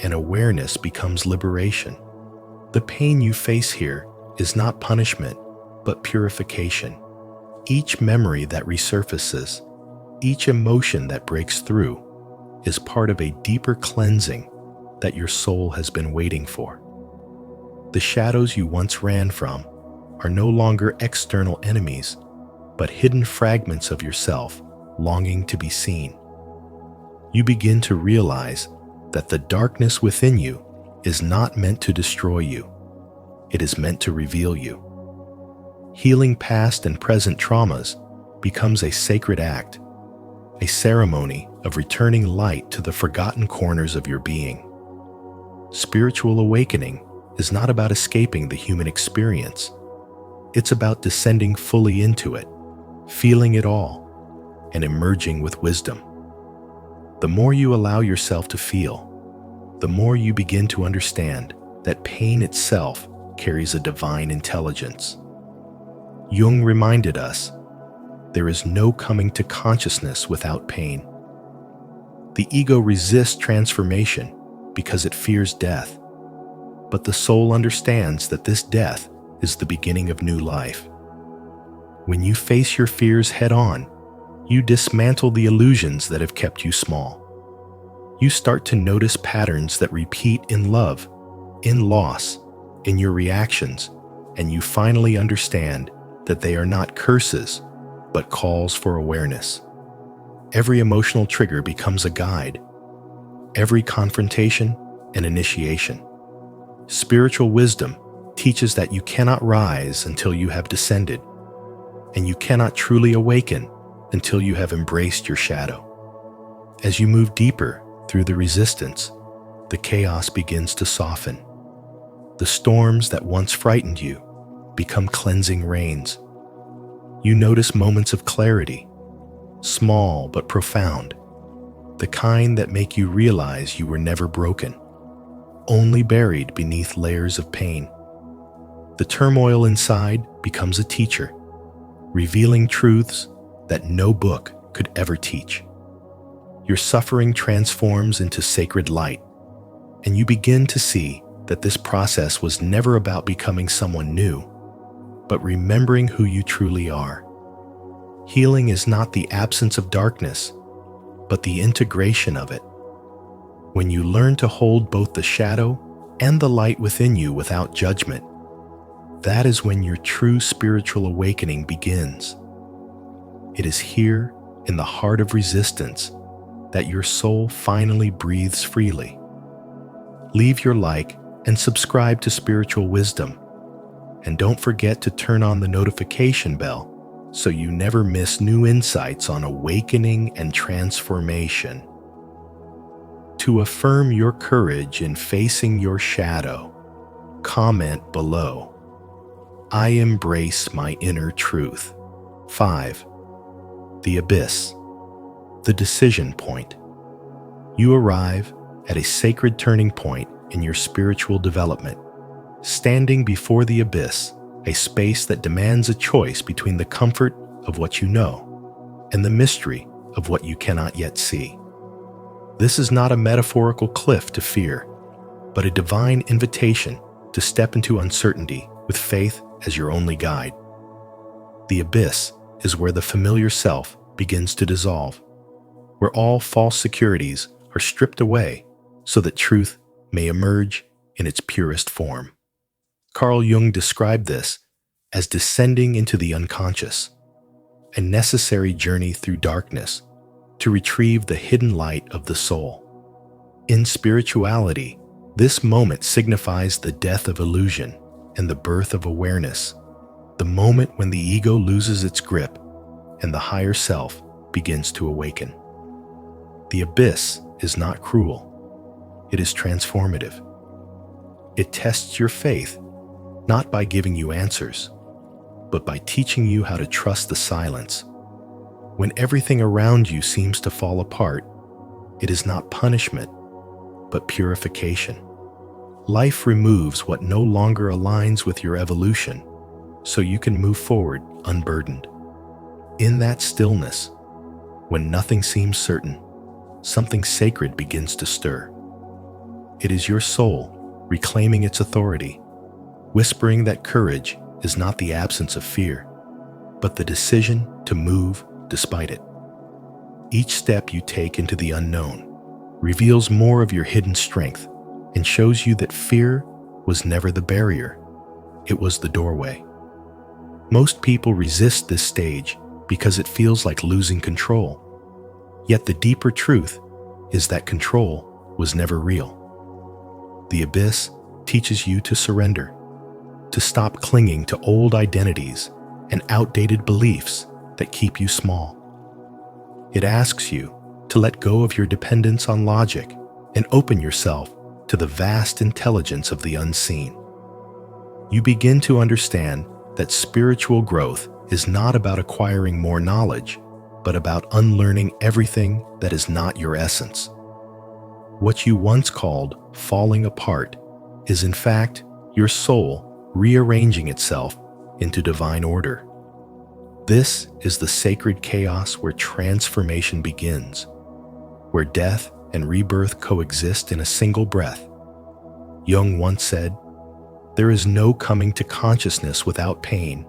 and awareness becomes liberation. The pain you face here is not punishment, but purification. Each memory that resurfaces, each emotion that breaks through, is part of a deeper cleansing that your soul has been waiting for. The shadows you once ran from are no longer external enemies, but hidden fragments of yourself longing to be seen. You begin to realize that the darkness within you is not meant to destroy you. It is meant to reveal you. Healing past and present traumas becomes a sacred act, a ceremony of returning light to the forgotten corners of your being. Spiritual awakening is not about escaping the human experience. It's about descending fully into it, feeling it all, and emerging with wisdom. The more you allow yourself to feel, the more you begin to understand that pain itself carries a divine intelligence. Jung reminded us, there is no coming to consciousness without pain. The ego resists transformation because it fears death, but the soul understands that this death is the beginning of new life. When you face your fears head-on, you dismantle the illusions that have kept you small. You start to notice patterns that repeat in love, in loss, in your reactions, and you finally understand that they are not curses, but calls for awareness. Every emotional trigger becomes a guide, every confrontation an initiation. Spiritual wisdom teaches that you cannot rise until you have descended, and you cannot truly awaken until you have embraced your shadow. As you move deeper through the resistance, the chaos begins to soften. The storms that once frightened you become cleansing rains. You notice moments of clarity, small but profound, the kind that make you realize you were never broken, only buried beneath layers of pain. The turmoil inside becomes a teacher, revealing truths that no book could ever teach. Your suffering transforms into sacred light, and you begin to see that this process was never about becoming someone new, but remembering who you truly are. Healing is not the absence of darkness, but the integration of it. When you learn to hold both the shadow and the light within you without judgment, that is when your true spiritual awakening begins. It is here, in the heart of resistance, that your soul finally breathes freely. Leave your like and subscribe to Spiritual Wisdom. And don't forget to turn on the notification bell so you never miss new insights on awakening and transformation. To affirm your courage in facing your shadow, comment below, "I embrace my inner truth." 5. The abyss, the decision point. You arrive at a sacred turning point in your spiritual development, standing before the abyss, a space that demands a choice between the comfort of what you know and the mystery of what you cannot yet see. This is not a metaphorical cliff to fear, but a divine invitation to step into uncertainty with faith as your only guide. The abyss is where the familiar self begins to dissolve, where all false securities are stripped away so that truth may emerge in its purest form. Carl Jung described this as descending into the unconscious, a necessary journey through darkness to retrieve the hidden light of the soul. In spirituality, this moment signifies the death of illusion and the birth of awareness, the moment when the ego loses its grip and the higher self begins to awaken. The abyss is not cruel. It is transformative. It tests your faith, not by giving you answers, but by teaching you how to trust the silence. When everything around you seems to fall apart, it is not punishment, but purification. Life removes what no longer aligns with your evolution, so you can move forward unburdened. In that stillness, when nothing seems certain, something sacred begins to stir. It is your soul reclaiming its authority, whispering that courage is not the absence of fear, but the decision to move despite it. Each step you take into the unknown reveals more of your hidden strength and shows you that fear was never the barrier, it was the doorway. Most people resist this stage because it feels like losing control. Yet the deeper truth is that control was never real. The abyss teaches you to surrender, to stop clinging to old identities and outdated beliefs that keep you small. It asks you to let go of your dependence on logic and open yourself to the vast intelligence of the unseen. You begin to understand that spiritual growth is not about acquiring more knowledge, but about unlearning everything that is not your essence. What you once called falling apart is in fact your soul rearranging itself into divine order. This is the sacred chaos where transformation begins, where death and rebirth coexist in a single breath. Jung once said, "There is no coming to consciousness without pain,"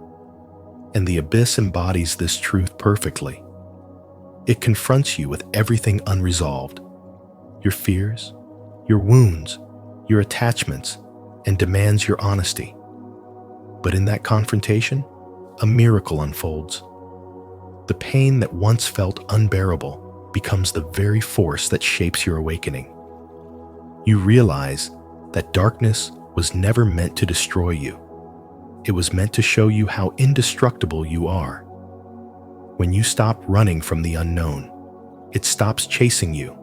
and the abyss embodies this truth perfectly. It confronts you with everything unresolved, your fears, your wounds, your attachments, and demands your honesty. But in that confrontation, a miracle unfolds. The pain that once felt unbearable becomes the very force that shapes your awakening. You realize that darkness was never meant to destroy you. It was meant to show you how indestructible you are. When you stop running from the unknown, it stops chasing you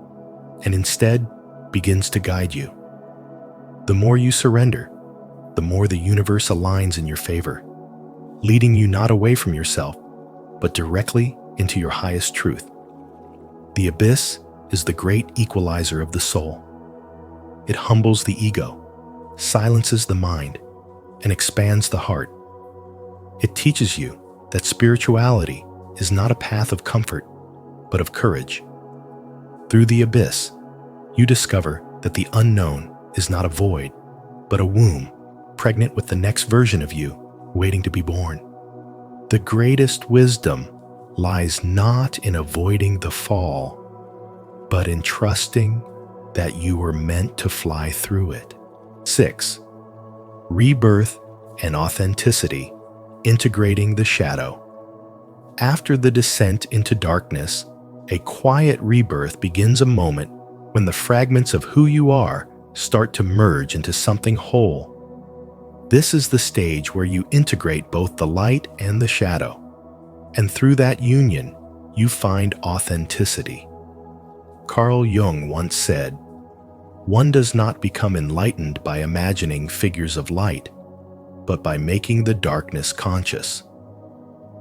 and instead begins to guide you. The more you surrender, the more the universe aligns in your favor, leading you not away from yourself, but directly into your highest truth. The abyss is the great equalizer of the soul. It humbles the ego, silences the mind, and expands the heart. It teaches you that spirituality is not a path of comfort, but of courage. Through the abyss, you discover that the unknown is not a void, but a womb, pregnant with the next version of you, waiting to be born. The greatest wisdom lies not in avoiding the fall, but in trusting that you were meant to fly through it. 6. Rebirth and authenticity, integrating the shadow. After the descent into darkness, a quiet rebirth begins, a moment when the fragments of who you are start to merge into something whole. This is the stage where you integrate both the light and the shadow, and through that union, you find authenticity. Carl Jung once said, "One does not become enlightened by imagining figures of light, but by making the darkness conscious."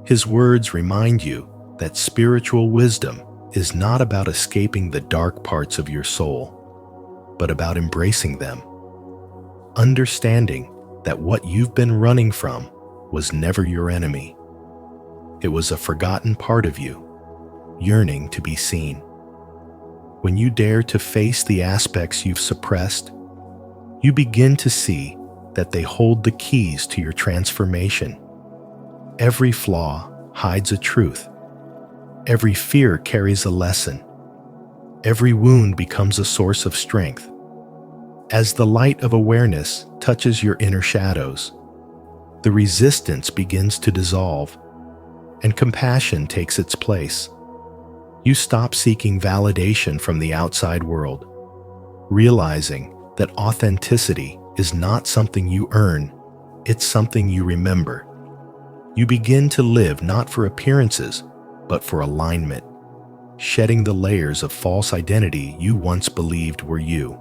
His words remind you that spiritual wisdom is not about escaping the dark parts of your soul, but about embracing them. Understanding that what you've been running from was never your enemy. It was a forgotten part of you, yearning to be seen. When you dare to face the aspects you've suppressed, you begin to see that they hold the keys to your transformation. Every flaw hides a truth. Every fear carries a lesson. Every wound becomes a source of strength. As the light of awareness touches your inner shadows, the resistance begins to dissolve, and compassion takes its place. You stop seeking validation from the outside world, realizing that authenticity is not something you earn, it's something you remember. You begin to live not for appearances, but for alignment, shedding the layers of false identity you once believed were you.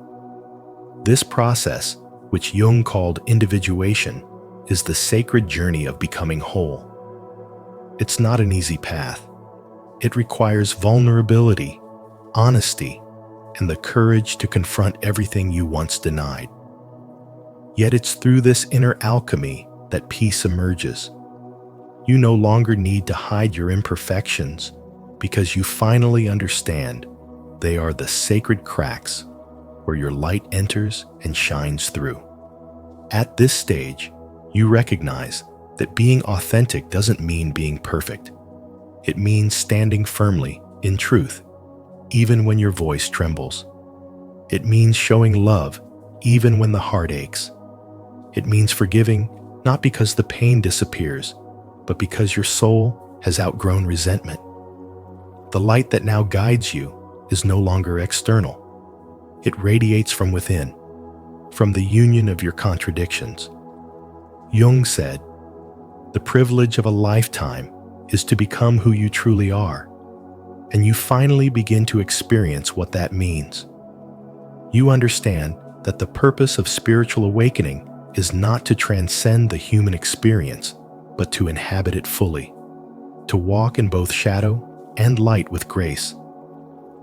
This process, which Jung called individuation, is the sacred journey of becoming whole. It's not an easy path. It requires vulnerability, honesty, and the courage to confront everything you once denied. Yet it's through this inner alchemy that peace emerges. You no longer need to hide your imperfections because you finally understand they are the sacred cracks where your light enters and shines through. At this stage, you recognize that being authentic doesn't mean being perfect. It means standing firmly in truth, even when your voice trembles. It means showing love, even when the heart aches. It means forgiving, not because the pain disappears, but because your soul has outgrown resentment. The light that now guides you is no longer external. It radiates from within, from the union of your contradictions. Jung said, "The privilege of a lifetime is to become who you truly are," and you finally begin to experience what that means. You understand that the purpose of spiritual awakening is not to transcend the human experience, but to inhabit it fully, to walk in both shadow and light with grace.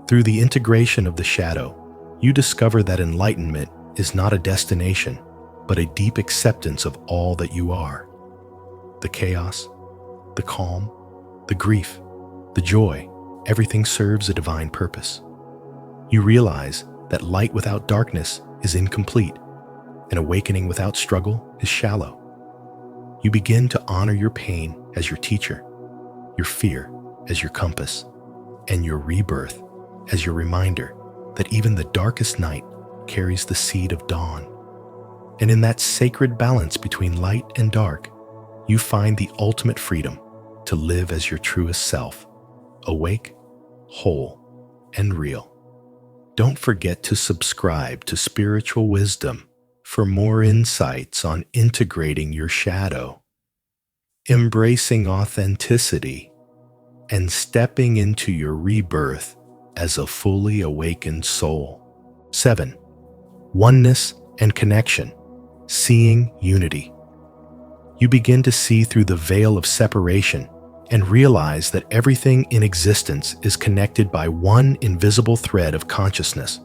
Through the integration of the shadow, you discover that enlightenment is not a destination, but a deep acceptance of all that you are. The chaos, the calm, the grief, the joy, everything serves a divine purpose. You realize that light without darkness is incomplete, and awakening without struggle is shallow. You begin to honor your pain as your teacher, your fear as your compass, and your rebirth as your reminder that even the darkest night carries the seed of dawn. And in that sacred balance between light and dark, you find the ultimate freedom to live as your truest self, awake, whole, and real. Don't forget to subscribe to Spiritual Wisdom for more insights on integrating your shadow, embracing authenticity, and stepping into your rebirth as a fully awakened soul. 7. Oneness and connection, seeing unity. You begin to see through the veil of separation and realize that everything in existence is connected by one invisible thread of consciousness.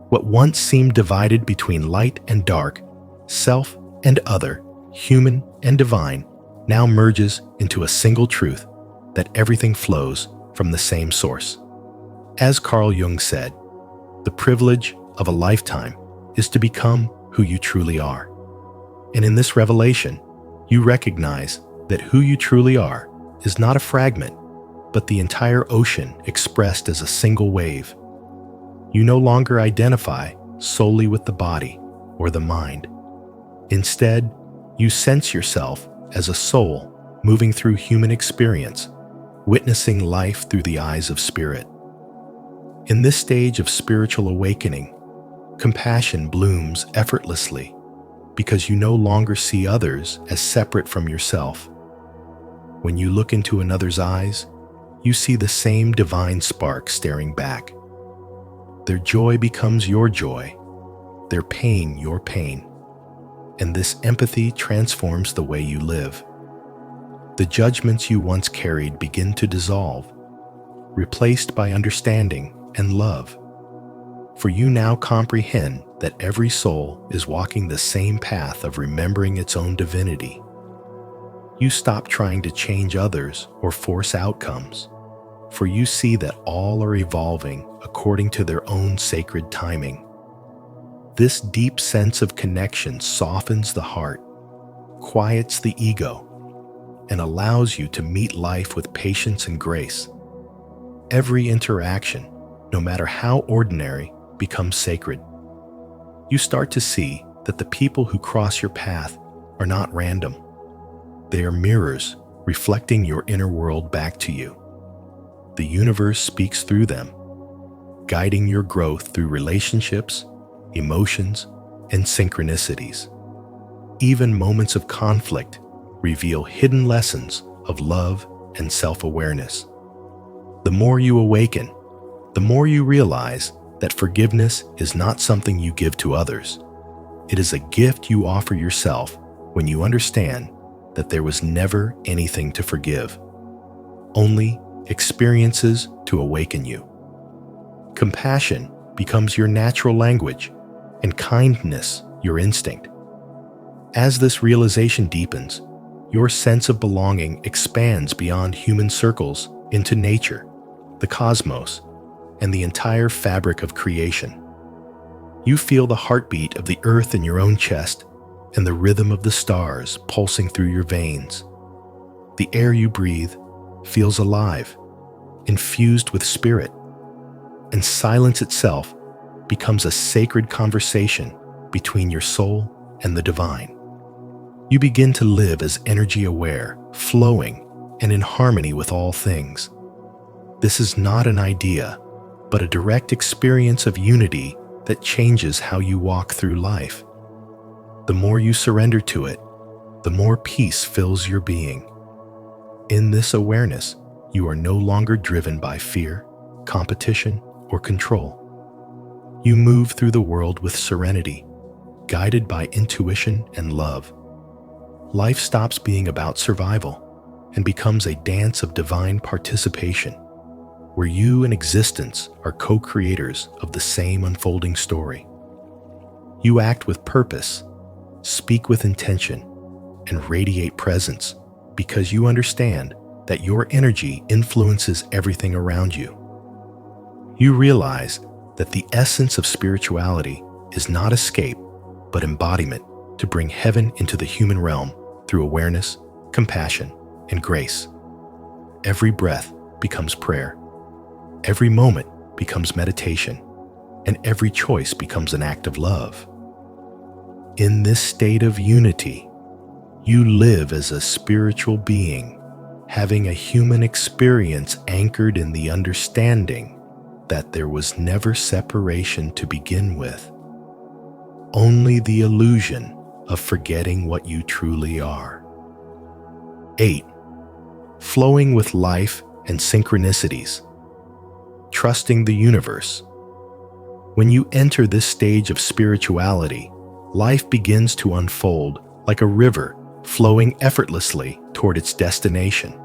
What once seemed divided between light and dark, self and other, human and divine, now merges into a single truth that everything flows from the same source. As Carl Jung said, the privilege of a lifetime is to become who you truly are. And in this revelation, you recognize that who you truly are is not a fragment, but the entire ocean expressed as a single wave. You no longer identify solely with the body or the mind. Instead, you sense yourself as a soul moving through human experience, witnessing life through the eyes of spirit. In this stage of spiritual awakening, compassion blooms effortlessly because you no longer see others as separate from yourself. When you look into another's eyes, you see the same divine spark staring back. Their joy becomes your joy, their pain your pain, and this empathy transforms the way you live. The judgments you once carried begin to dissolve, replaced by understanding and love. For you now comprehend that every soul is walking the same path of remembering its own divinity. You stop trying to change others or force outcomes, for you see that all are evolving according to their own sacred timing. This deep sense of connection softens the heart, quiets the ego, and allows you to meet life with patience and grace. Every interaction, no matter how ordinary, becomes sacred. You start to see that the people who cross your path are not random. They are mirrors reflecting your inner world back to you. The universe speaks through them, guiding your growth through relationships, emotions, and synchronicities. Even moments of conflict reveal hidden lessons of love and self-awareness. The more you awaken, the more you realize that forgiveness is not something you give to others. It is a gift you offer yourself when you understand that there was never anything to forgive, only experiences to awaken you. Compassion becomes your natural language, and kindness your instinct. As this realization deepens, your sense of belonging expands beyond human circles into nature, the cosmos, and the entire fabric of creation. You feel the heartbeat of the earth in your own chest and the rhythm of the stars pulsing through your veins. The air you breathe feels alive, infused with spirit, and silence itself becomes a sacred conversation between your soul and the divine. You begin to live as energy aware, flowing, and in harmony with all things. This is not an idea, but a direct experience of unity that changes how you walk through life. The more you surrender to it, the more peace fills your being. In this awareness, you are no longer driven by fear, competition, or control. You move through the world with serenity, guided by intuition and love. Life stops being about survival and becomes a dance of divine participation, where you and existence are co-creators of the same unfolding story. You act with purpose, speak with intention, and radiate presence because you understand that your energy influences everything around you. You realize that the essence of spirituality is not escape, but embodiment to bring heaven into the human realm through awareness, compassion, and grace. Every breath becomes prayer. Every moment becomes meditation, and every choice becomes an act of love. In this state of unity, you live as a spiritual being, having a human experience anchored in the understanding that there was never separation to begin with, only the illusion of forgetting what you truly are. 8. Flowing with life and synchronicities. Trusting the universe. When you enter this stage of spirituality, life begins to unfold like a river flowing effortlessly toward its destination.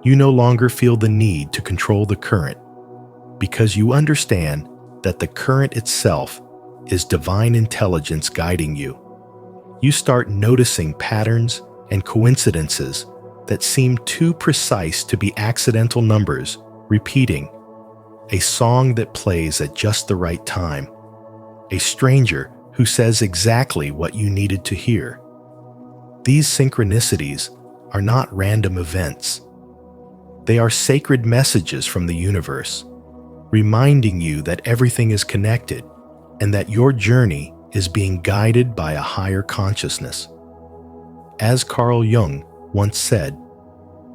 You no longer feel the need to control the current because you understand that the current itself is divine intelligence guiding you. You start noticing patterns and coincidences that seem too precise to be accidental numbers repeating, a song that plays at just the right time, a stranger who says exactly what you needed to hear. These synchronicities are not random events. They are sacred messages from the universe. reminding you that everything is connected and that your journey is being guided by a higher consciousness. As Carl Jung once said,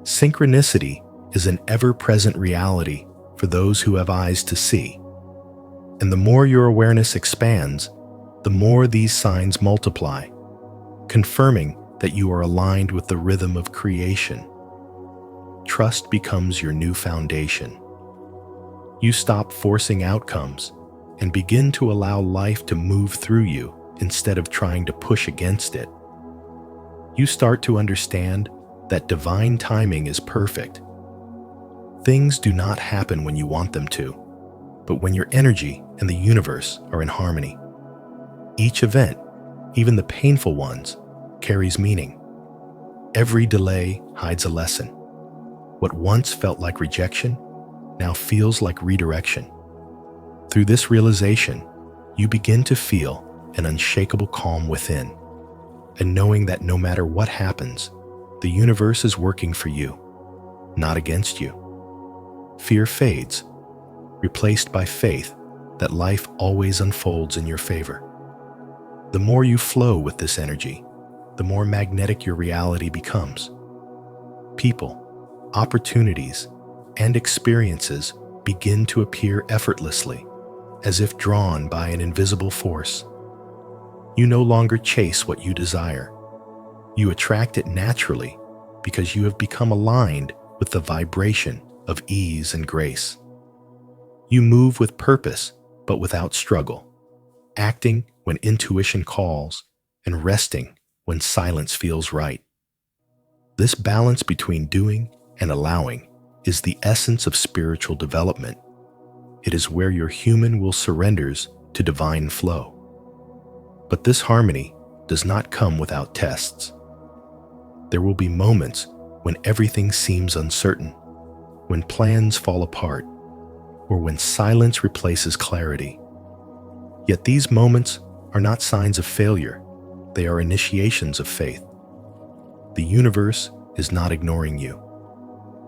synchronicity is an ever-present reality for those who have eyes to see. And the more your awareness expands, the more these signs multiply, confirming that you are aligned with the rhythm of creation. Trust becomes your new foundation. You stop forcing outcomes and begin to allow life to move through you instead of trying to push against it. You start to understand that divine timing is perfect. Things do not happen when you want them to, but when your energy and the universe are in harmony. Each event, even the painful ones, carries meaning. Every delay hides a lesson. What once felt like rejection now feels like redirection. Through this realization, you begin to feel an unshakable calm within, and knowing that no matter what happens, the universe is working for you, not against you. Fear fades, replaced by faith that life always unfolds in your favor. The more you flow with this energy, the more magnetic your reality becomes. People, opportunities, and experiences begin to appear effortlessly, as if drawn by an invisible force. You no longer chase what you desire. You attract it naturally because you have become aligned with the vibration of ease and grace. You move with purpose, but without struggle, acting when intuition calls and resting when silence feels right. This balance between doing and allowing is the essence of spiritual development. It is where your human will surrenders to divine flow. But this harmony does not come without tests. There will be moments when everything seems uncertain, when plans fall apart, or when silence replaces clarity. Yet these moments are not signs of failure. They are initiations of faith. The universe is not ignoring you.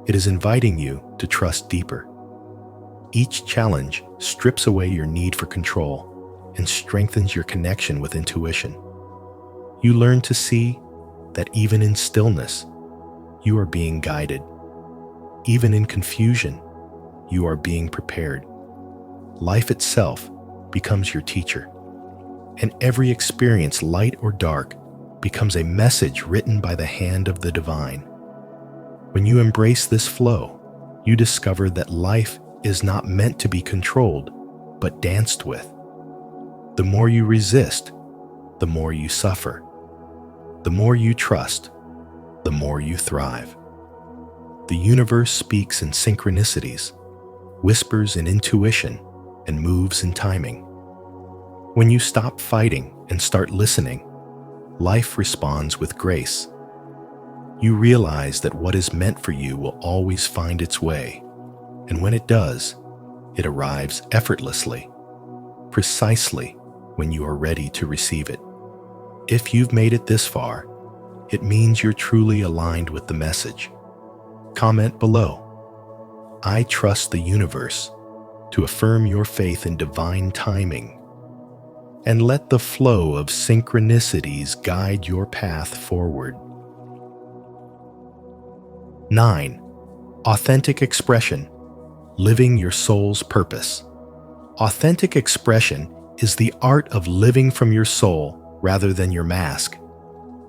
It is inviting you to trust deeper. Each challenge strips away your need for control and strengthens your connection with intuition. You learn to see that even in stillness, you are being guided. Even in confusion, you are being prepared. Life itself becomes your teacher, and every experience, light or dark, becomes a message written by the hand of the divine. When you embrace this flow, you discover that life is not meant to be controlled, but danced with. The more you resist, the more you suffer. The more you trust, the more you thrive. The universe speaks in synchronicities, whispers in intuition, and moves in timing. When you stop fighting and start listening, life responds with grace. You realize that what is meant for you will always find its way, and when it does, it arrives effortlessly, precisely when you are ready to receive it. If you've made it this far, it means you're truly aligned with the message. Comment below, "I trust the universe," to affirm your faith in divine timing, and let the flow of synchronicities guide your path forward. 9. Authentic expression, living your soul's purpose. Authentic expression is the art of living from your soul rather than your mask.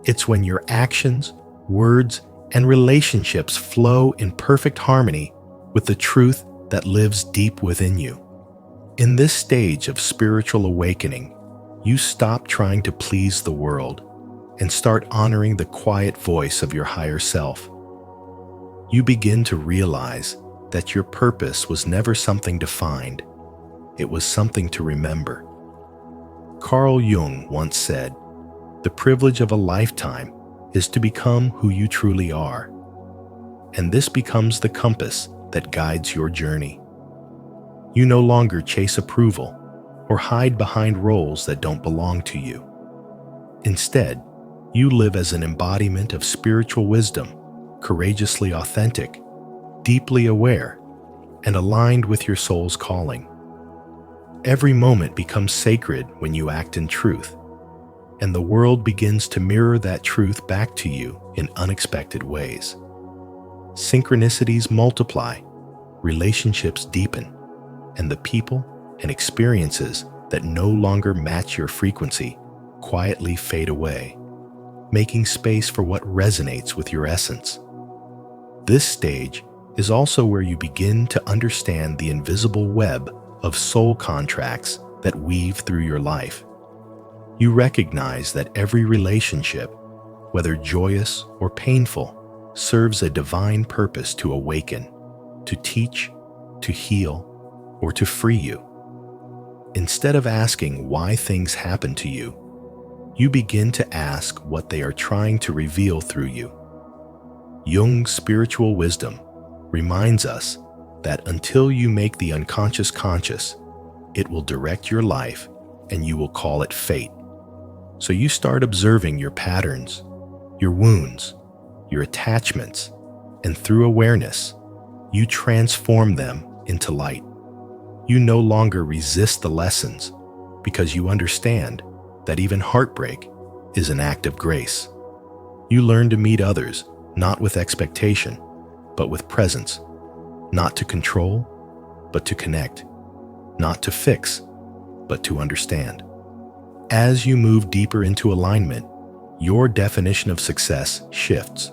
It's when your actions, words, and relationships flow in perfect harmony with the truth that lives deep within you. In this stage of spiritual awakening, you stop trying to please the world and start honoring the quiet voice of your higher self. You begin to realize that your purpose was never something to find, it was something to remember. Carl Jung once said, "The privilege of a lifetime is to become who you truly are." And this becomes the compass that guides your journey. You no longer chase approval or hide behind roles that don't belong to you. Instead, you live as an embodiment of spiritual wisdom, courageously authentic, deeply aware, and aligned with your soul's calling. Every moment becomes sacred when you act in truth, and the world begins to mirror that truth back to you in unexpected ways. Synchronicities multiply, relationships deepen, and the people and experiences that no longer match your frequency quietly fade away, making space for what resonates with your essence. This stage is also where you begin to understand the invisible web of soul contracts that weave through your life. You recognize that every relationship, whether joyous or painful, serves a divine purpose to awaken, to teach, to heal, or to free you. Instead of asking why things happen to you, you begin to ask what they are trying to reveal through you. Jung's spiritual wisdom reminds us that until you make the unconscious conscious, it will direct your life and you will call it fate. So you start observing your patterns, your wounds, your attachments, and through awareness, you transform them into light. You no longer resist the lessons because you understand that even heartbreak is an act of grace. You learn to meet others not with expectation, but with presence, not to control, but to connect, not to fix, but to understand. As you move deeper into alignment, your definition of success shifts.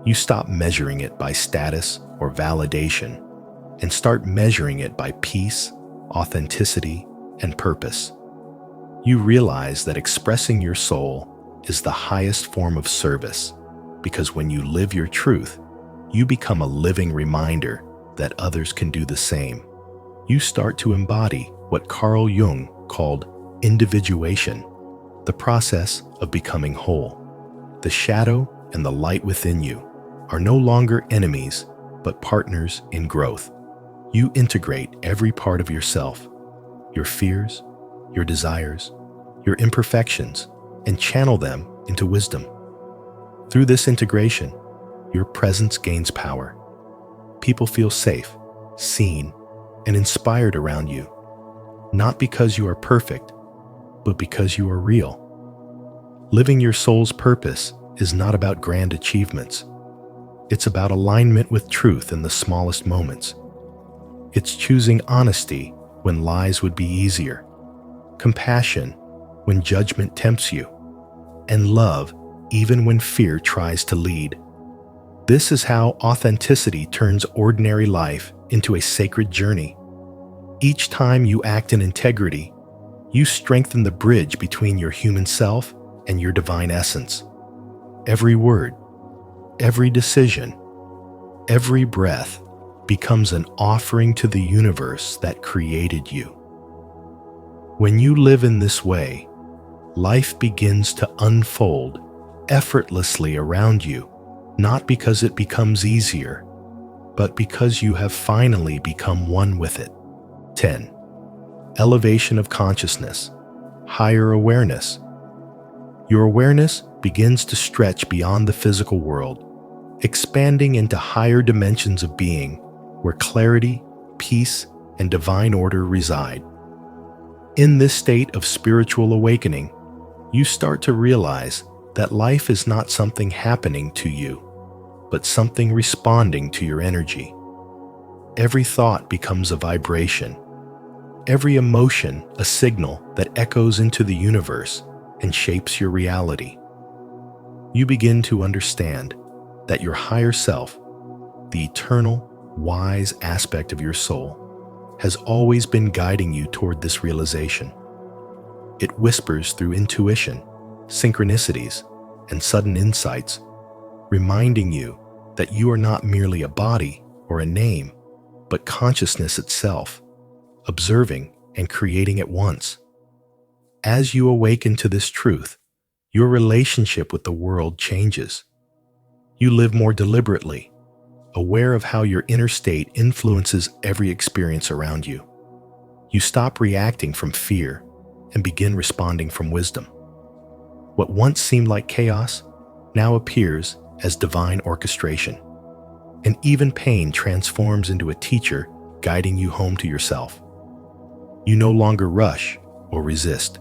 You stop measuring it by status or validation and start measuring it by peace, authenticity, and purpose. You realize that expressing your soul is the highest form of service because when you live your truth, you become a living reminder that others can do the same. You start to embody what Carl Jung called individuation, the process of becoming whole. The shadow and the light within you are no longer enemies, but partners in growth. You integrate every part of yourself, your fears, your desires, your imperfections, and channel them into wisdom. Through this integration, your presence gains power. People feel safe, seen, and inspired around you, not because you are perfect, but because you are real. Living your soul's purpose is not about grand achievements. It's about alignment with truth in the smallest moments. It's choosing honesty when lies would be easier, compassion when judgment tempts you, and love even when fear tries to lead. This is how authenticity turns ordinary life into a sacred journey. Each time you act in integrity, you strengthen the bridge between your human self and your divine essence. Every word, every decision, every breath becomes an offering to the universe that created you. When you live in this way, life begins to unfold effortlessly around you, not because it becomes easier, but because you have finally become one with it. 10. Elevation of consciousness, higher awareness. Your awareness begins to stretch beyond the physical world, expanding into higher dimensions of being where clarity, peace, and divine order reside. In this state of spiritual awakening, you start to realize that life is not something happening to you, but something responding to your energy. Every thought becomes a vibration, every emotion a signal that echoes into the universe and shapes your reality. You begin to understand that your higher self, the eternal, wise aspect of your soul, has always been guiding you toward this realization. It whispers through intuition, synchronicities, and sudden insights, reminding you that you are not merely a body or a name, but consciousness itself, observing and creating at once. As you awaken to this truth, your relationship with the world changes. You live more deliberately, aware of how your inner state influences every experience around you. You stop reacting from fear and begin responding from wisdom. What once seemed like chaos now appears as divine orchestration, and even pain transforms into a teacher guiding you home to yourself. You no longer rush or resist.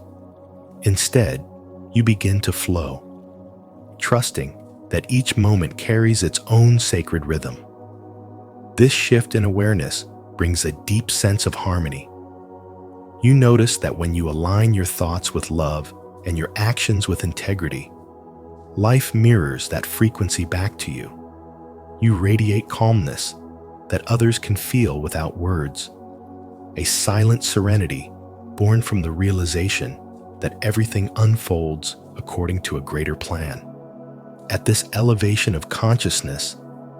Instead, you begin to flow, trusting that each moment carries its own sacred rhythm. This shift in awareness brings a deep sense of harmony. You notice that when you align your thoughts with love and your actions with integrity, life mirrors that frequency back to you. You radiate calmness that others can feel without words, a silent serenity born from the realization that everything unfolds according to a greater plan. At this elevation of consciousness,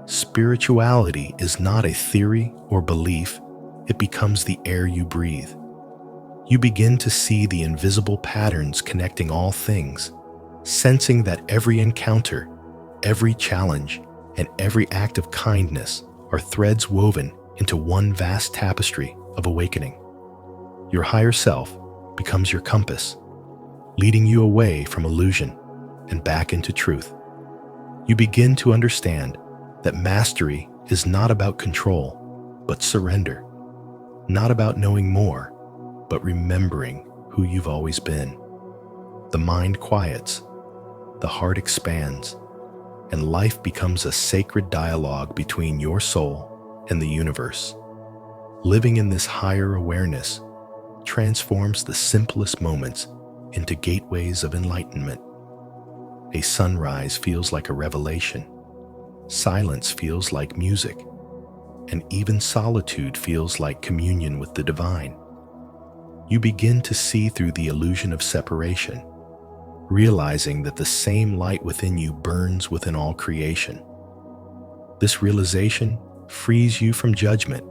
spirituality is not a theory or belief, it becomes the air you breathe. You begin to see the invisible patterns connecting all things, sensing that every encounter, every challenge, and every act of kindness are threads woven into one vast tapestry of awakening. Your higher self becomes your compass, leading you away from illusion and back into truth. You begin to understand that mastery is not about control, but surrender. Not about knowing more, but remembering who you've always been. The mind quiets, the heart expands, and life becomes a sacred dialogue between your soul and the universe. Living in this higher awareness transforms the simplest moments into gateways of enlightenment. A sunrise feels like a revelation. Silence feels like music. And even solitude feels like communion with the divine. You begin to see through the illusion of separation, realizing that the same light within you burns within all creation. This realization frees you from judgment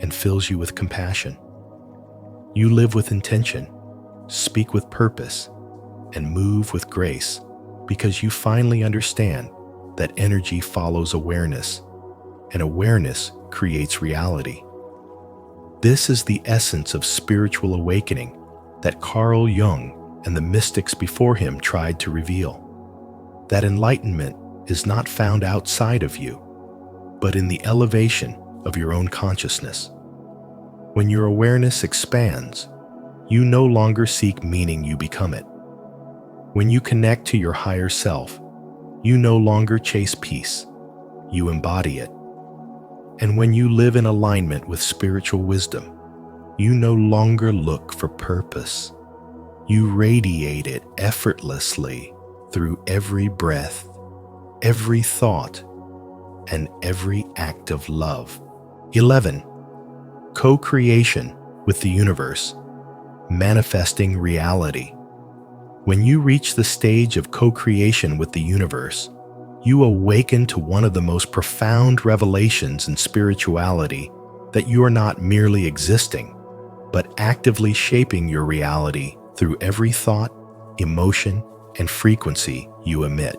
and fills you with compassion. You live with intention, speak with purpose, and move with grace because you finally understand that energy follows awareness, and awareness creates reality. This is the essence of spiritual awakening that Carl Jung and the mystics before him tried to reveal. That enlightenment is not found outside of you, but in the elevation of your own consciousness. When your awareness expands, you no longer seek meaning, you become it. When you connect to your higher self, you no longer chase peace, you embody it. And when you live in alignment with spiritual wisdom, you no longer look for purpose. You radiate it effortlessly through every breath, every thought, and every act of love. 11. Co-creation with the universe, manifesting reality. When you reach the stage of co-creation with the universe, you awaken to one of the most profound revelations in spirituality, that you are not merely existing, but actively shaping your reality through every thought, emotion, and frequency you emit.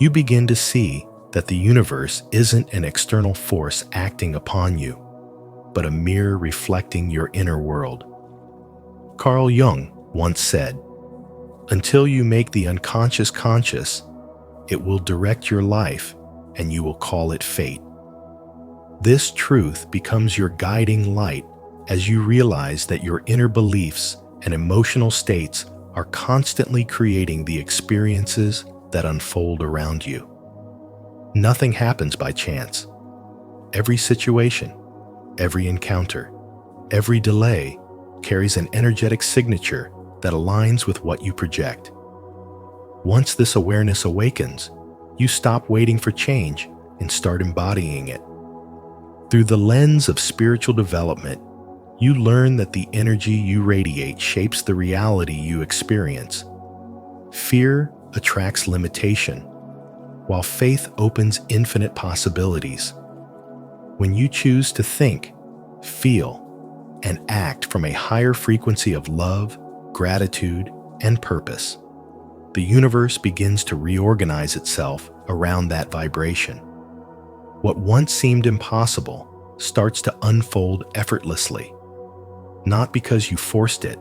You begin to see that the universe isn't an external force acting upon you, but a mirror reflecting your inner world. Carl Jung once said, "Until you make the unconscious conscious, it will direct your life and you will call it fate." This truth becomes your guiding light as you realize that your inner beliefs and emotional states are constantly creating the experiences that unfold around you. Nothing happens by chance. Every situation, every encounter, every delay carries an energetic signature that aligns with what you project. Once this awareness awakens, you stop waiting for change and start embodying it. Through the lens of spiritual development, you learn that the energy you radiate shapes the reality you experience. Fear attracts limitation, while faith opens infinite possibilities. When you choose to think, feel, and act from a higher frequency of love, gratitude, and purpose, the universe begins to reorganize itself around that vibration. What once seemed impossible starts to unfold effortlessly, not because you forced it,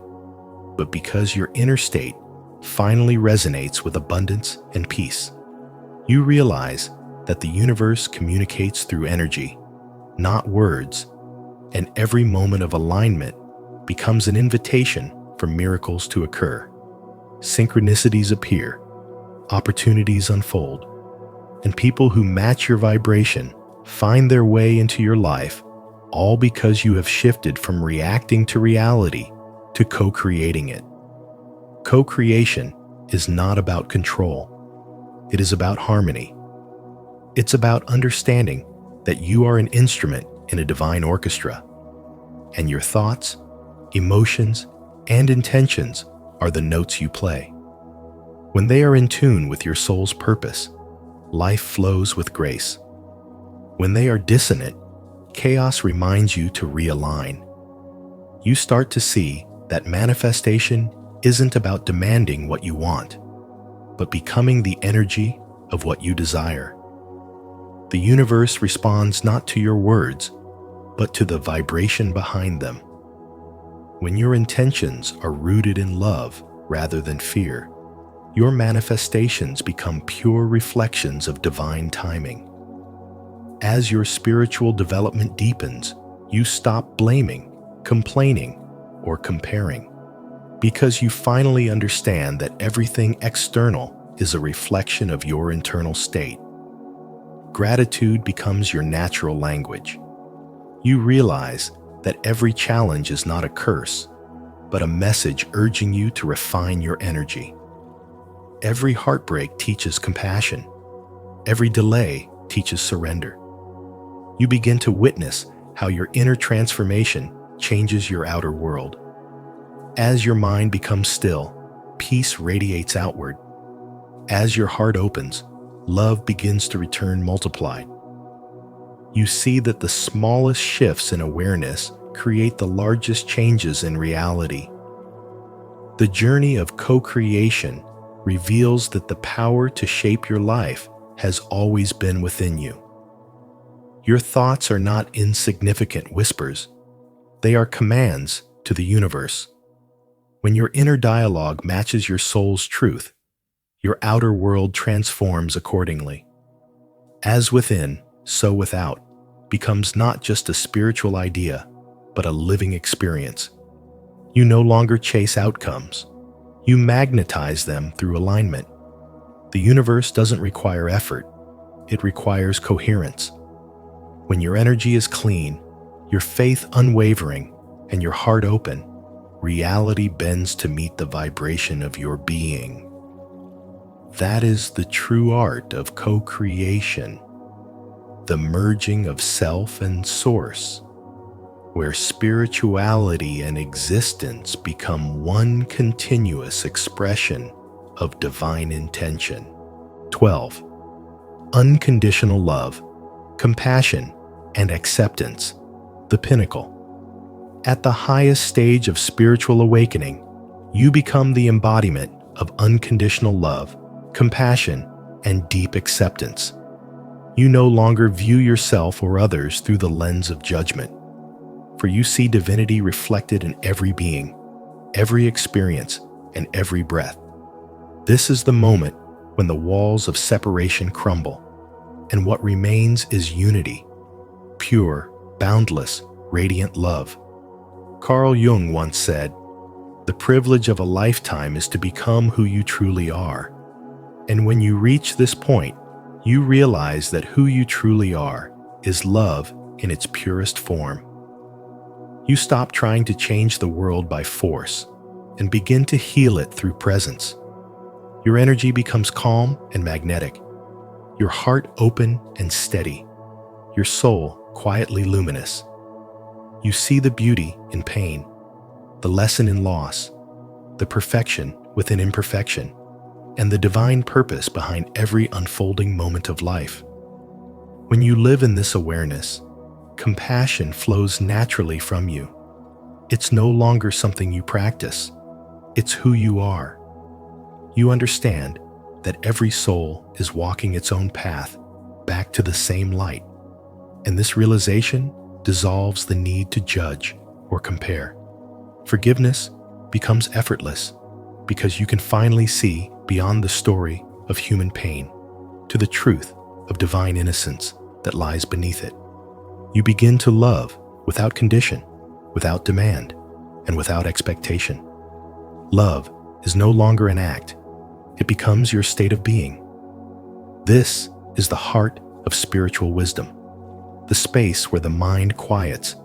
but because your inner state finally resonates with abundance and peace. You realize that the universe communicates through energy, not words, and every moment of alignment becomes an invitation for miracles to occur. Synchronicities appear, opportunities unfold, and people who match your vibration find their way into your life, all because you have shifted from reacting to reality to co-creating it. Co-creation is not about control. It is about harmony. It's about understanding that you are an instrument in a divine orchestra, and your thoughts, emotions, and intentions are the notes you play. When they are in tune with your soul's purpose, life flows with grace. When they are dissonant, chaos reminds you to realign. You start to see that manifestation isn't about demanding what you want, but becoming the energy of what you desire. The universe responds not to your words, but to the vibration behind them. When your intentions are rooted in love rather than fear, your manifestations become pure reflections of divine timing. As your spiritual development deepens, you stop blaming, complaining, or comparing, because you finally understand that everything external is a reflection of your internal state. Gratitude becomes your natural language. You realize that every challenge is not a curse, but a message urging you to refine your energy. Every heartbreak teaches compassion. Every delay teaches surrender. You begin to witness how your inner transformation changes your outer world. As your mind becomes still, peace radiates outward. As your heart opens, love begins to return multiplied. You see that the smallest shifts in awareness create the largest changes in reality. The journey of co-creation reveals that the power to shape your life has always been within you. Your thoughts are not insignificant whispers. They are commands to the universe. When your inner dialogue matches your soul's truth, your outer world transforms accordingly. As within, so without becomes not just a spiritual idea, but a living experience. You no longer chase outcomes. You magnetize them through alignment. The universe doesn't require effort. It requires coherence. When your energy is clean, your faith unwavering, and your heart open, reality bends to meet the vibration of your being. That is the true art of co-creation, the merging of self and source, where spirituality and existence become one continuous expression of divine intention. 12. Unconditional love, compassion, and acceptance, the pinnacle. At the highest stage of spiritual awakening, you become the embodiment of unconditional love, compassion, and deep acceptance. You no longer view yourself or others through the lens of judgment, for you see divinity reflected in every being, every experience, and every breath. This is the moment when the walls of separation crumble, and what remains is unity, pure, boundless, radiant love. Carl Jung once said, "The privilege of a lifetime is to become who you truly are." And when you reach this point, you realize that who you truly are is love in its purest form. You stop trying to change the world by force and begin to heal it through presence. Your energy becomes calm and magnetic, your heart open and steady, your soul quietly luminous. You see the beauty in pain, the lesson in loss, the perfection within imperfection, and the divine purpose behind every unfolding moment of life. When you live in this awareness, compassion flows naturally from you. It's no longer something you practice. It's who you are. You understand that every soul is walking its own path back to the same light, and this realization dissolves the need to judge or compare. Forgiveness becomes effortless because you can finally see beyond the story of human pain to the truth of divine innocence that lies beneath it. You begin to love without condition, without demand, and without expectation. Love is no longer an act. It becomes your state of being. This is the heart of spiritual wisdom, the space where the mind quiets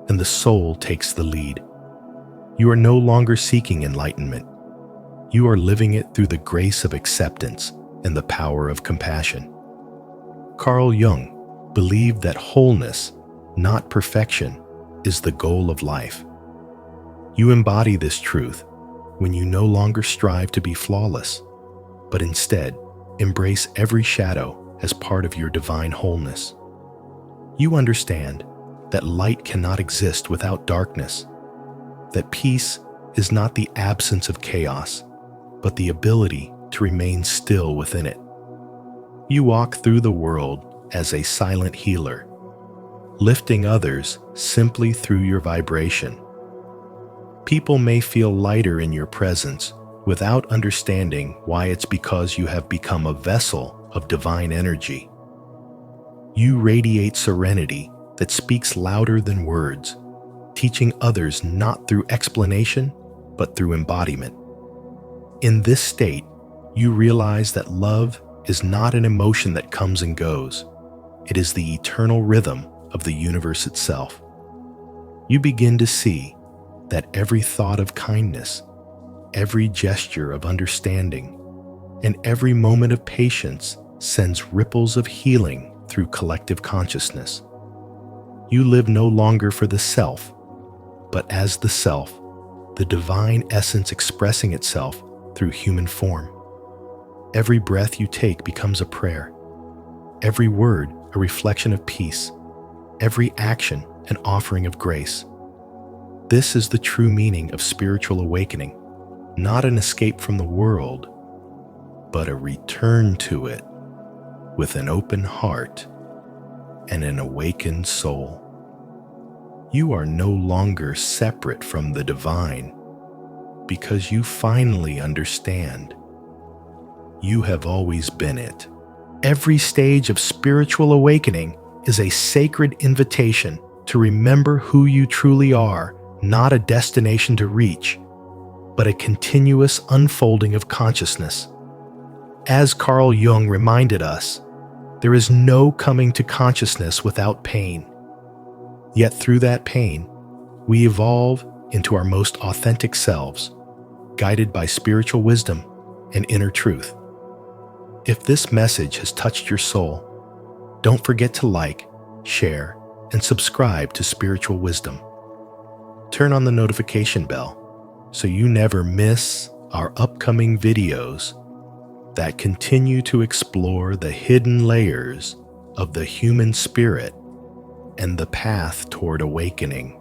and the soul takes the lead. You are no longer seeking enlightenment. You are living it through the grace of acceptance and the power of compassion. Carl Jung believed that wholeness, not perfection, is the goal of life. You embody this truth when you no longer strive to be flawless, but instead embrace every shadow as part of your divine wholeness. You understand that light cannot exist without darkness, that peace is not the absence of chaos, but the ability to remain still within it. You walk through the world as a silent healer, lifting others simply through your vibration. People may feel lighter in your presence without understanding why. It's because you have become a vessel of divine energy. You radiate serenity that speaks louder than words, teaching others not through explanation, but through embodiment. In this state, you realize that love is not an emotion that comes and goes. It is the eternal rhythm of the universe itself. You begin to see that every thought of kindness, every gesture of understanding, and every moment of patience sends ripples of healing through collective consciousness. You live no longer for the self, but as the self, the divine essence expressing itself through human form. Every breath you take becomes a prayer, every word a reflection of peace, every action an offering of grace. This is the true meaning of spiritual awakening, not an escape from the world, but a return to it with an open heart and an awakened soul. You are no longer separate from the divine because you finally understand you have always been it. Every stage of spiritual awakening is a sacred invitation to remember who you truly are, not a destination to reach, but a continuous unfolding of consciousness. As Carl Jung reminded us, there is no coming to consciousness without pain. Yet through that pain, we evolve into our most authentic selves, guided by spiritual wisdom and inner truth. If this message has touched your soul, don't forget to like, share, and subscribe to Spiritual Wisdom. Turn on the notification bell so you never miss our upcoming videos that continue to explore the hidden layers of the human spirit and the path toward awakening.